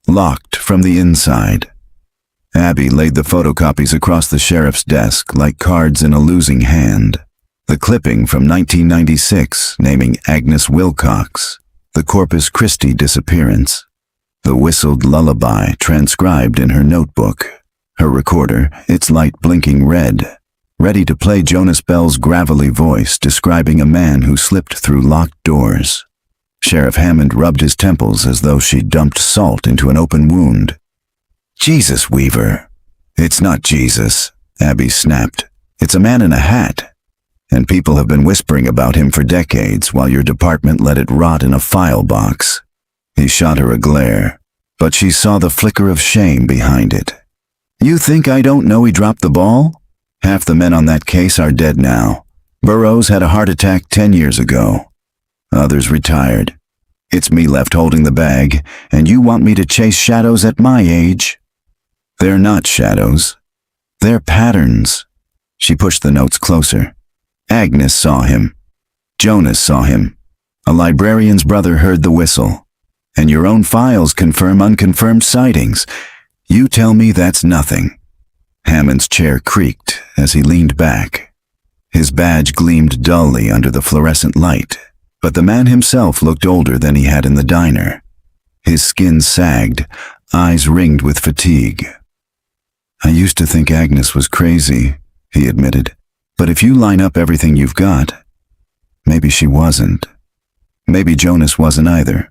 locked from the inside. Abby laid the photocopies across the sheriff's desk like cards in a losing hand. The clipping from 1996 naming Agnes Wilcox, the Corpus Christi disappearance. The whistled lullaby transcribed in her notebook. Her recorder, its light blinking red, ready to play Jonas Bell's gravelly voice describing a man who slipped through locked doors. Sheriff Hammond rubbed his temples as though she'd dumped salt into an open wound. Jesus, Weaver. It's not Jesus, Abby snapped. It's a man in a hat. And people have been whispering about him for decades while your department let it rot in a file box. He shot her a glare, but she saw the flicker of shame behind it. You think I don't know he dropped the ball? Half the men on that case are dead now. Burroughs had a heart attack 10 years ago. Others retired. It's me left holding the bag, and you want me to chase shadows at my age? They're not shadows. They're patterns. She pushed the notes closer. Agnes saw him. Jonas saw him. A librarian's brother heard the whistle. And your own files confirm unconfirmed sightings. You tell me that's nothing. Hammond's chair creaked as he leaned back. His badge gleamed dully under the fluorescent light, but the man himself looked older than he had in the diner. His skin sagged, eyes ringed with fatigue. I used to think Agnes was crazy, he admitted. But if you line up everything you've got, maybe she wasn't. Maybe Jonas wasn't either.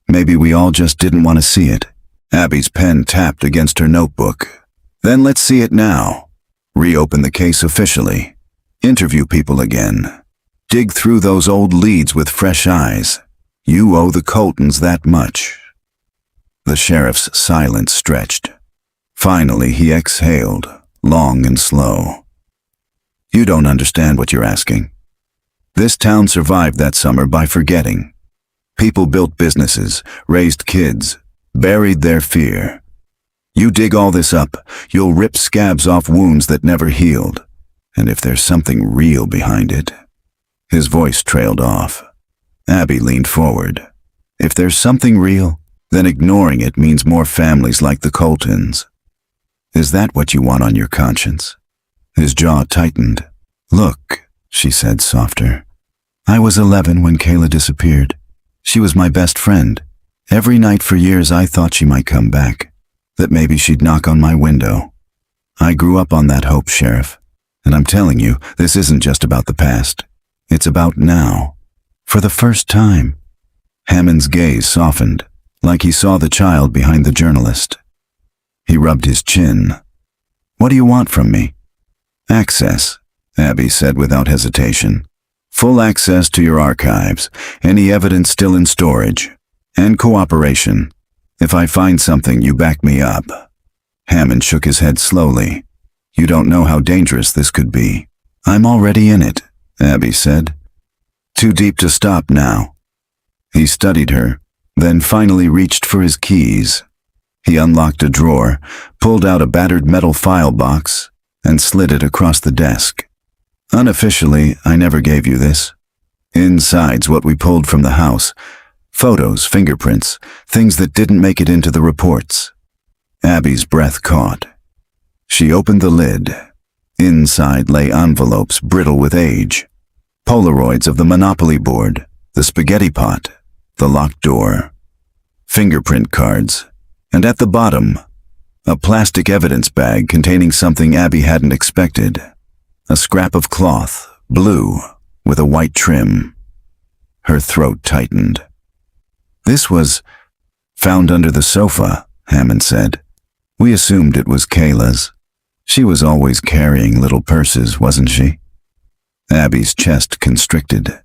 Maybe we all just didn't want to see it. Abby's pen tapped against her notebook. Then let's see it now. Reopen the case officially. Interview people again. Dig through those old leads with fresh eyes. You owe the Coltons that much. The sheriff's silence stretched. Finally, he exhaled, long and slow. You don't understand what you're asking. This town survived that summer by forgetting. People built businesses, raised kids, buried their fear. You dig all this up, you'll rip scabs off wounds that never healed. And if there's something real behind it... His voice trailed off. Abby leaned forward. If there's something real, then ignoring it means more families like the Coltons. Is that what you want on your conscience? His jaw tightened. Look, she said softer. I was 11 when Kayla disappeared. She was my best friend. Every night for years I thought she might come back, that maybe she'd knock on my window. I grew up on that hope, Sheriff. And I'm telling you, this isn't just about the past. It's about now. For the first time. Hammond's gaze softened, like he saw the child behind the journalist. He rubbed his chin. What do you want from me? Access, Abby said without hesitation. Full access to your archives, any evidence still in storage, and cooperation. If I find something, you back me up. Hammond shook his head slowly. You don't know how dangerous this could be. I'm already in it, Abby said. Too deep to stop now. He studied her, then finally reached for his keys. He unlocked a drawer, pulled out a battered metal file box, and slid it across the desk. Unofficially, I never gave you this. Inside's what we pulled from the house. Photos, fingerprints, things that didn't make it into the reports. Abby's breath caught. She opened the lid. Inside lay envelopes brittle with age. Polaroids of the Monopoly board, the spaghetti pot, the locked door. Fingerprint cards. And at the bottom, a plastic evidence bag containing something Abby hadn't expected. A scrap of cloth, blue, with a white trim. Her throat tightened. This was found under the sofa, Hammond said. We assumed it was Kayla's. She was always carrying little purses, wasn't she? Abby's chest constricted.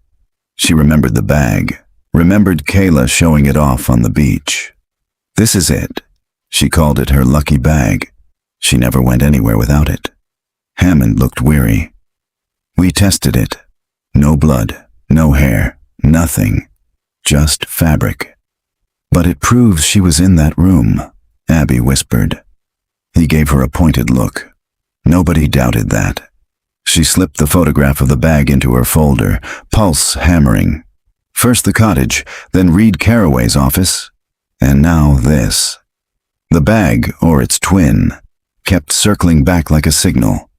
She remembered the bag, remembered Kayla showing it off on the beach. This is it. She called it her lucky bag. She never went anywhere without it. Hammond looked weary. We tested it. No blood, no hair, nothing. Just fabric. But it proves she was in that room, Abby whispered. He gave her a pointed look. Nobody doubted that. She slipped the photograph of the bag into her folder, pulse hammering. First the cottage, then Reed Carraway's office, and now this. The bag, or its twin, kept circling back like a signal.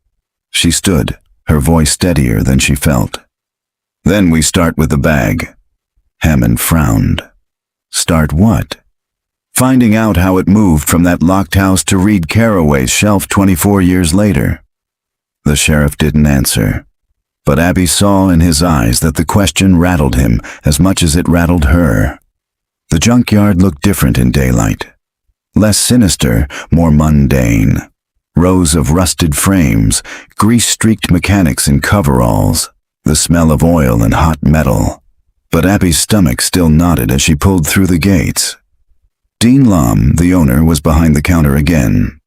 She stood, her voice steadier than she felt. Then we start with the bag. Hammond frowned. Start what? Finding out how it moved from that locked house to Reed Carraway's shelf 24 years later. The sheriff didn't answer, but Abby saw in his eyes that the question rattled him as much as it rattled her. The junkyard looked different in daylight. Less sinister, more mundane. Rows of rusted frames, grease-streaked mechanics in coveralls, the smell of oil and hot metal. But Abby's stomach still knotted as she pulled through the gates. Dean Lom, the owner, was behind the counter again.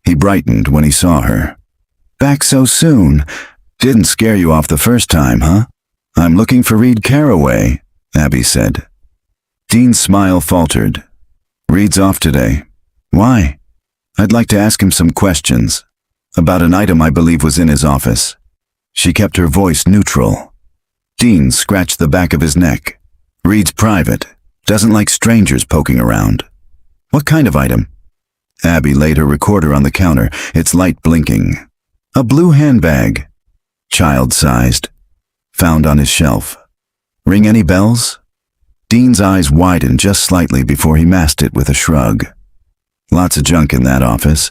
He brightened when he saw her. Back so soon? Didn't scare you off the first time, huh? I'm looking for Reed Carraway, Abby said. Dean's smile faltered. Reed's off today. Why? I'd like to ask him some questions. About an item I believe was in his office. She kept her voice neutral. Dean scratched the back of his neck. Reed's private. Doesn't like strangers poking around. What kind of item? Abby laid her recorder on the counter, its light blinking. A blue handbag. Child-sized. Found on his shelf. Ring any bells? Dean's eyes widened just slightly before he masked it with a shrug. Lots of junk in that office.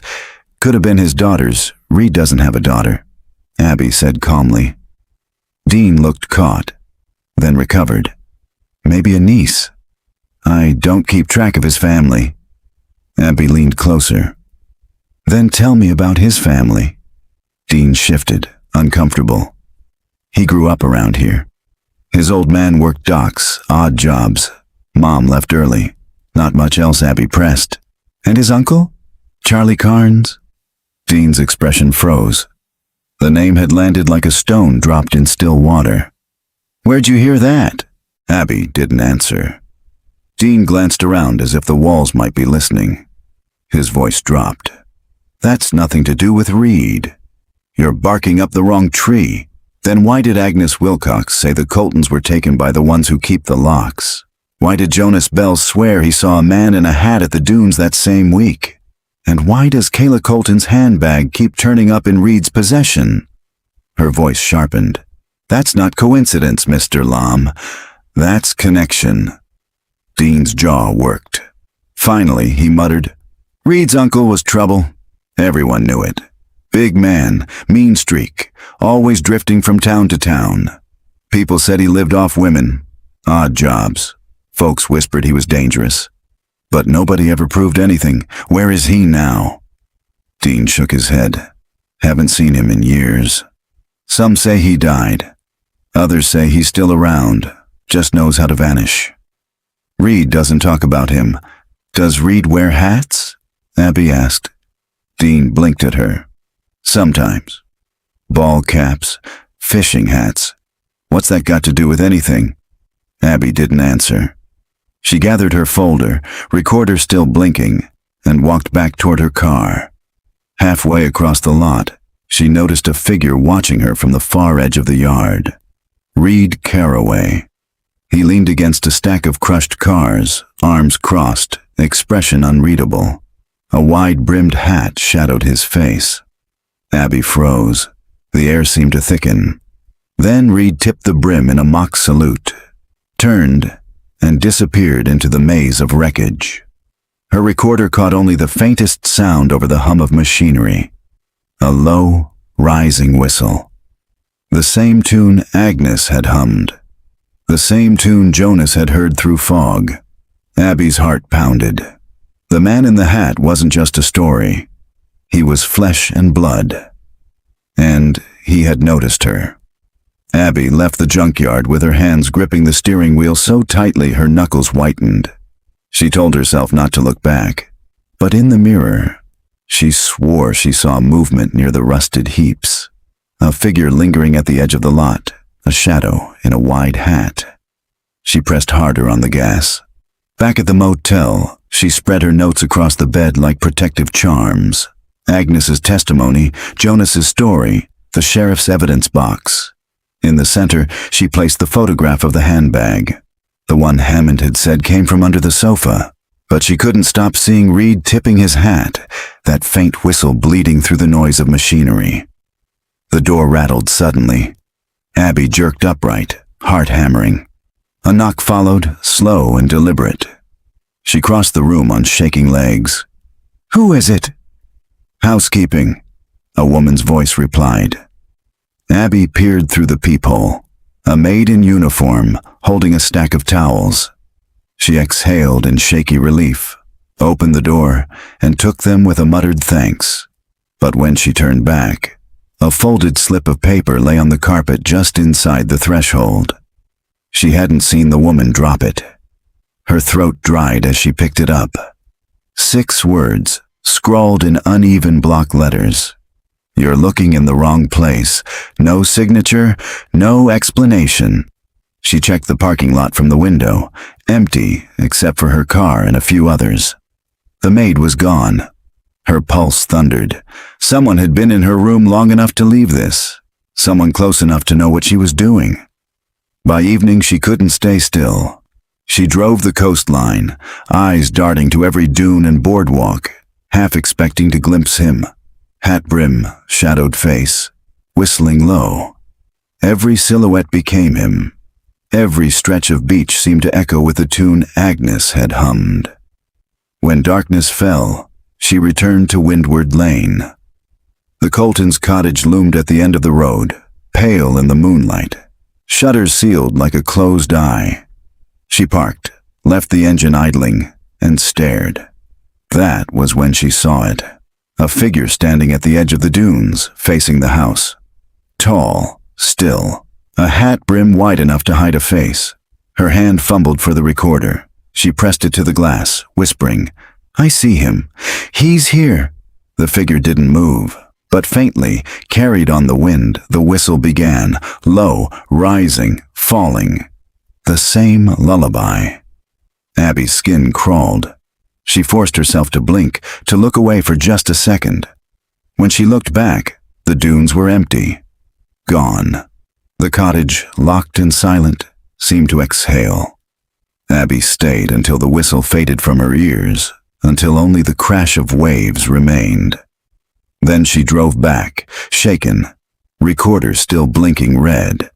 Could have been his daughter's. Reed doesn't have a daughter, Abby said calmly. Dean looked caught, then recovered. Maybe a niece. I don't keep track of his family. Abby leaned closer. Then tell me about his family. Dean shifted, uncomfortable. He grew up around here. His old man worked docks, odd jobs. Mom left early. Not much else, Abby pressed. And his uncle? Charlie Carnes? Dean's expression froze. The name had landed like a stone dropped in still water. Where'd you hear that? Abby didn't answer. Dean glanced around as if the walls might be listening. His voice dropped. That's nothing to do with Reed. You're barking up the wrong tree. Then why did Agnes Wilcox say the Coltons were taken by the ones who keep the locks? Why did Jonas Bell swear he saw a man in a hat at the dunes that same week? And why does Kayla Colton's handbag keep turning up in Reed's possession? Her voice sharpened. That's not coincidence, Mr. Lom. That's connection. Dean's jaw worked. Finally, he muttered, Reed's uncle was trouble. Everyone knew it. Big man, mean streak, always drifting from town to town. People said he lived off women. Odd jobs. Folks whispered he was dangerous. But nobody ever proved anything. Where is he now? Dean shook his head. Haven't seen him in years. Some say he died. Others say he's still around, just knows how to vanish. Reed doesn't talk about him. Does Reed wear hats? Abby asked. Dean blinked at her. Sometimes. Ball caps, fishing hats. What's that got to do with anything? Abby didn't answer. She gathered her folder, recorder still blinking, and walked back toward her car. Halfway across the lot, She noticed a figure watching her from the far edge of the yard. Reed Carraway. He leaned against a stack of crushed cars, arms crossed, expression unreadable. A wide-brimmed hat shadowed his face. Abby froze. The air seemed to thicken. Then Reed tipped the brim in a mock salute, turned, and disappeared into the maze of wreckage. Her recorder caught only the faintest sound over the hum of machinery. A low, rising whistle. The same tune Agnes had hummed. The same tune Jonas had heard through fog. Abby's heart pounded. The man in the hat wasn't just a story. He was flesh and blood. And he had noticed her. Abby left the junkyard with her hands gripping the steering wheel so tightly her knuckles whitened. She told herself not to look back. But in the mirror, she swore she saw movement near the rusted heaps. A figure lingering at the edge of the lot, a shadow in a wide hat. She pressed harder on the gas. Back at the motel, she spread her notes across the bed like protective charms. Agnes's testimony, Jonas's story, the sheriff's evidence box. In the center, she placed the photograph of the handbag. The one Hammond had said came from under the sofa. But she couldn't stop seeing Reed tipping his hat, that faint whistle bleeding through the noise of machinery. The door rattled suddenly. Abby jerked upright, heart hammering. A knock followed, slow and deliberate. She crossed the room on shaking legs. "Who is it?" "Housekeeping," a woman's voice replied. Abby peered through the peephole. A maid in uniform, holding a stack of towels. She exhaled in shaky relief, opened the door, and took them with a muttered thanks. But when she turned back, a folded slip of paper lay on the carpet just inside the threshold. She hadn't seen the woman drop it. Her throat dried as she picked it up. 6 words, scrawled in uneven block letters. "You're looking in the wrong place. No signature, no explanation." She checked the parking lot from the window, empty except for her car and a few others. The maid was gone. Her pulse thundered. Someone had been in her room long enough to leave this. Someone close enough to know what she was doing. By evening, she couldn't stay still. She drove the coastline, eyes darting to every dune and boardwalk, half expecting to glimpse him. Hat brim, shadowed face, whistling low. Every silhouette became him. Every stretch of beach seemed to echo with the tune Agnes had hummed. When darkness fell, she returned to Windward Lane. The Coltons' cottage loomed at the end of the road, pale in the moonlight, shutters sealed like a closed eye. She parked, left the engine idling, and stared. That was when she saw it. A figure standing at the edge of the dunes, facing the house. Tall, still, a hat brim wide enough to hide a face. Her hand fumbled for the recorder. She pressed it to the glass, whispering, "I see him. He's here." The figure didn't move, but faintly, carried on the wind, the whistle began, low, rising, falling. The same lullaby. Abby's skin crawled. She forced herself to blink, to look away for just a second. When she looked back, the dunes were empty. Gone. The cottage, locked and silent, seemed to exhale. Abby stayed until the whistle faded from her ears, until only the crash of waves remained. Then she drove back, shaken, recorder still blinking red.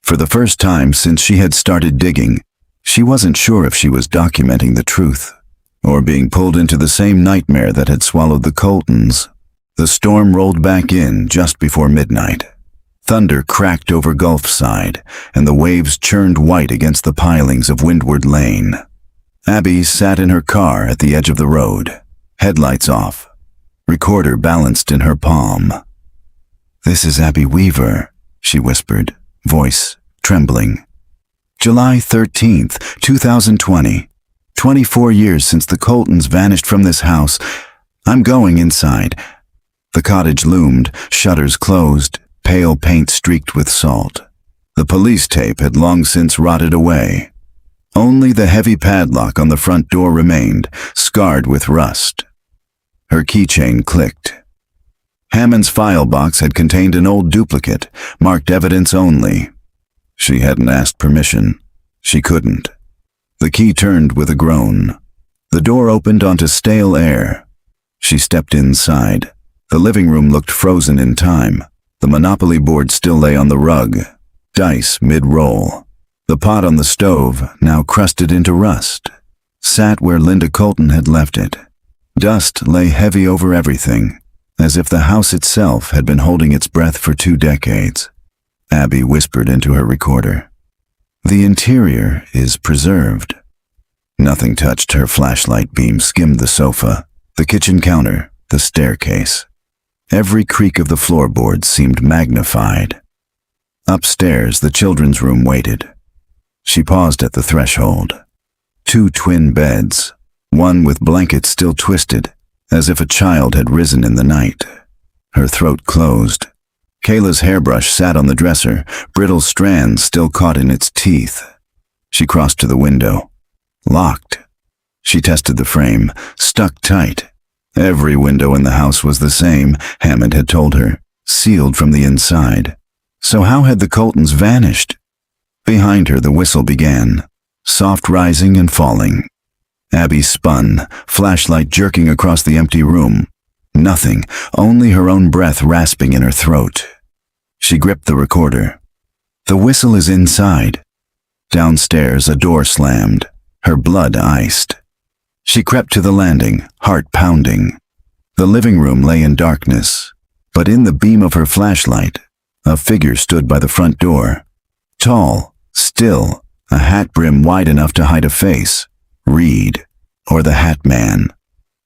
For the first time since she had started digging, she wasn't sure if she was documenting the truth, or being pulled into the same nightmare that had swallowed the Coltons. The storm rolled back in just before midnight. Thunder cracked over Gulfside, and the waves churned white against the pilings of Windward Lane. Abby sat in her car at the edge of the road, headlights off, recorder balanced in her palm. "This is Abby Weaver," she whispered, voice trembling. "July 13th, 2020. 24 years since the Coltons vanished from this house. I'm going inside." The cottage loomed, shutters closed, pale paint streaked with salt. The police tape had long since rotted away. Only the heavy padlock on the front door remained, scarred with rust. Her keychain clicked. Hammond's file box had contained an old duplicate, marked evidence only. She hadn't asked permission. She couldn't. The key turned with a groan. The door opened onto stale air. She stepped inside. The living room looked frozen in time. The Monopoly board still lay on the rug, dice mid-roll. The pot on the stove, now crusted into rust, sat where Linda Colton had left it. Dust lay heavy over everything, as if the house itself had been holding its breath for 2 decades. Abby whispered into her recorder. The interior is preserved. Nothing touched. Her flashlight beam skimmed the sofa, the kitchen counter, the staircase. Every creak of the floorboards seemed magnified. Upstairs, the children's room waited. She paused at the threshold. 2 twin beds, one with blankets still twisted, as if a child had risen in the night. Her throat closed. Kayla's hairbrush sat on the dresser, brittle strands still caught in its teeth. She crossed to the window. Locked. She tested the frame, stuck tight. Every window in the house was the same, Hammond had told her, sealed from the inside. So how had the Coltons vanished? Behind her, the whistle began, soft rising and falling. Abby spun, flashlight jerking across the empty room. Nothing, only her own breath rasping in her throat. She gripped the recorder. The whistle is inside. Downstairs, a door slammed, her blood iced. She crept to the landing, heart pounding. The living room lay in darkness, but in the beam of her flashlight, a figure stood by the front door. Tall, still, a hat brim wide enough to hide a face. Reed, or the Hat Man.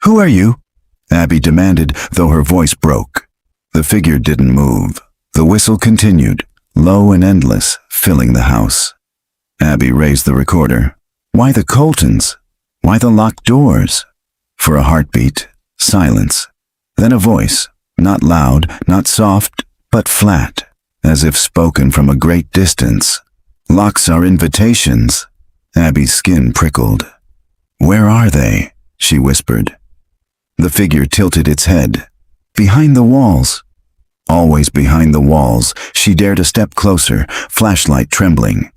"Who are you?" Abby demanded, though her voice broke. The figure didn't move. The whistle continued, low and endless, filling the house. Abby raised the recorder. Why the Coltons? Why the locked doors? For a heartbeat, silence. Then a voice, not loud, not soft, but flat, as if spoken from a great distance. "Locks are invitations." Abby's skin prickled. "Where are they?" she whispered. The figure tilted its head. "Behind the walls." Always behind the walls, she dared a step closer, flashlight trembling.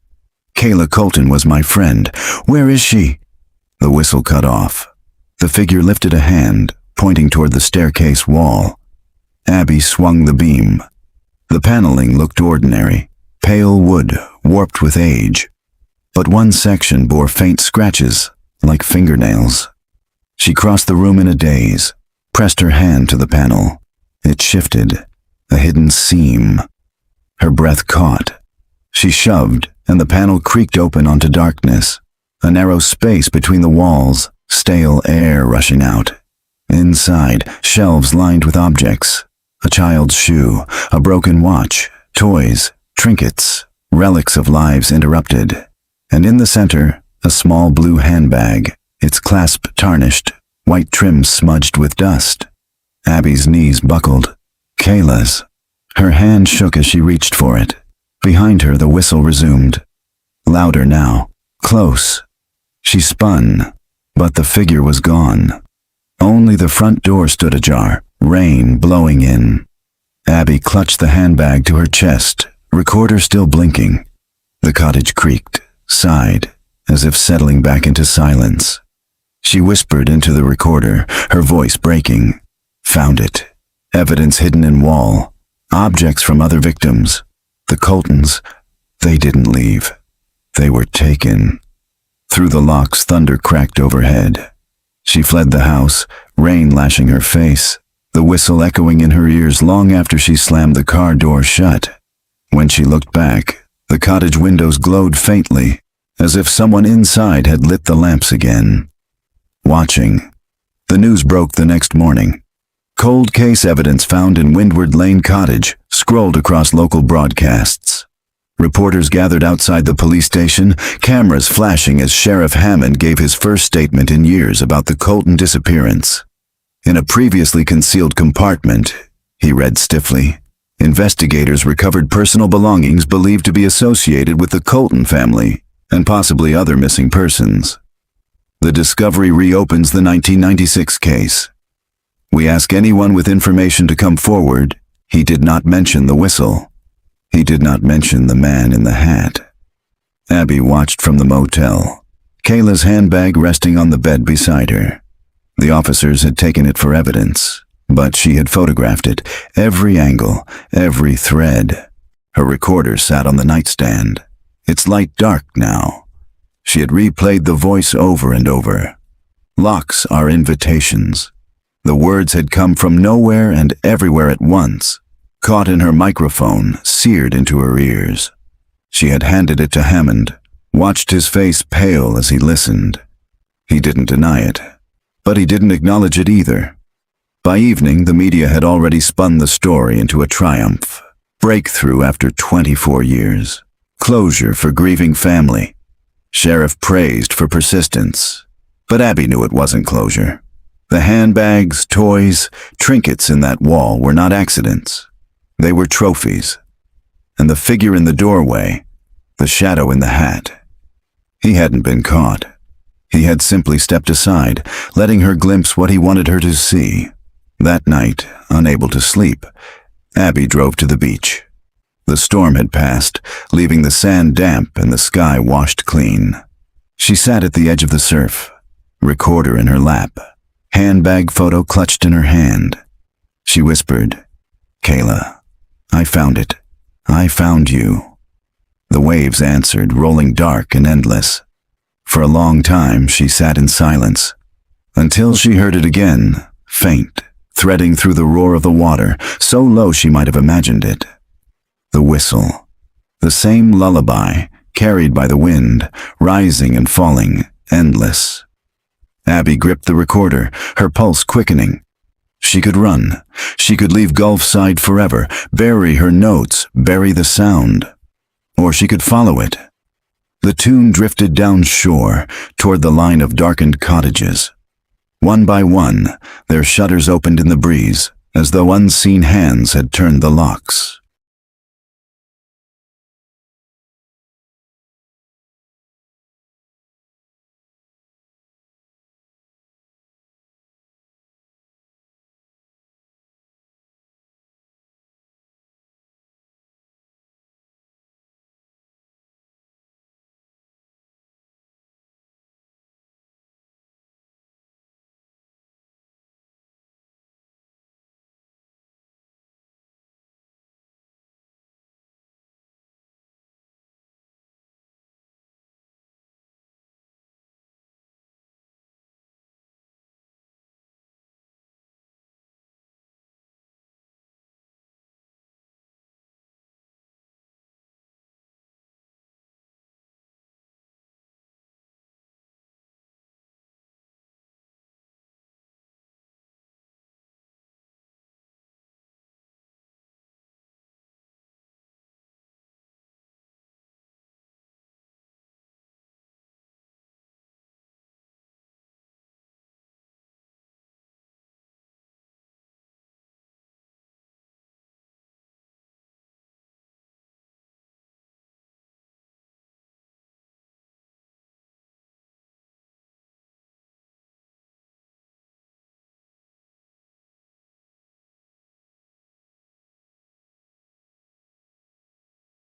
"Kayla Colton was my friend. Where is she?" The whistle cut off. The figure lifted a hand, pointing toward the staircase wall. Abby swung the beam. The paneling looked ordinary, pale wood, warped with age. But one section bore faint scratches, like fingernails. She crossed the room in a daze, pressed her hand to the panel. It shifted, a hidden seam. Her breath caught. She shoved, and the panel creaked open onto darkness. A narrow space between the walls, stale air rushing out. Inside, shelves lined with objects. A child's shoe, a broken watch, toys, trinkets, relics of lives interrupted. And in the center, a small blue handbag, its clasp tarnished, white trim smudged with dust. Abby's knees buckled. Kayla's. Her hand shook as she reached for it. Behind her, the whistle resumed. Louder now. Close. She spun, but the figure was gone. Only the front door stood ajar, rain blowing in. Abby clutched the handbag to her chest, recorder still blinking. The cottage creaked, sighed, as if settling back into silence. She whispered into the recorder, her voice breaking. Found it. Evidence hidden in wall. Objects from other victims. The Coltons, they didn't leave. They were taken. Through the locks, thunder cracked overhead. She fled the house, rain lashing her face, the whistle echoing in her ears long after she slammed the car door shut. When she looked back, the cottage windows glowed faintly, as if someone inside had lit the lamps again. Watching. The news broke the next morning. Cold case evidence found in Windward Lane Cottage scrolled across local broadcasts. Reporters gathered outside the police station, cameras flashing as Sheriff Hammond gave his first statement in years about the Colton disappearance. In a previously concealed compartment, he read stiffly, investigators recovered personal belongings believed to be associated with the Colton family and possibly other missing persons. The discovery reopens the 1996 case. We ask anyone with information to come forward. He did not mention the whistle. He did not mention the man in the hat. Abby watched from the motel, Kayla's handbag resting on the bed beside her. The officers had taken it for evidence, but she had photographed it, every angle, every thread. Her recorder sat on the nightstand, its light dark now. She had replayed the voice over and over. Locks are invitations. The words had come from nowhere and everywhere at once, caught in her microphone, seared into her ears. She had handed it to Hammond, watched his face pale as he listened. He didn't deny it, but he didn't acknowledge it either. By evening, the media had already spun the story into a triumph. Breakthrough after 24 years. Closure for grieving family. Sheriff praised for persistence. But Abby knew it wasn't closure. The handbags, toys, trinkets in that wall were not accidents. They were trophies. And the figure in the doorway, the shadow in the hat. He hadn't been caught. He had simply stepped aside, letting her glimpse what he wanted her to see. That night, unable to sleep, Abby drove to the beach. The storm had passed, leaving the sand damp and the sky washed clean. She sat at the edge of the surf, recorder in her lap, handbag photo clutched in her hand. She whispered, "Kayla, I found it. I found you." The waves answered, rolling dark and endless. For a long time, she sat in silence, until she heard it again, faint, threading through the roar of the water, so low she might have imagined it. The whistle. The same lullaby, carried by the wind, rising and falling, endless. Abby gripped the recorder, her pulse quickening. She could run. She could leave Gulfside forever, bury her notes, bury the sound. Or she could follow it. The tune drifted down shore, toward the line of darkened cottages. One by one, their shutters opened in the breeze, as though unseen hands had turned the locks.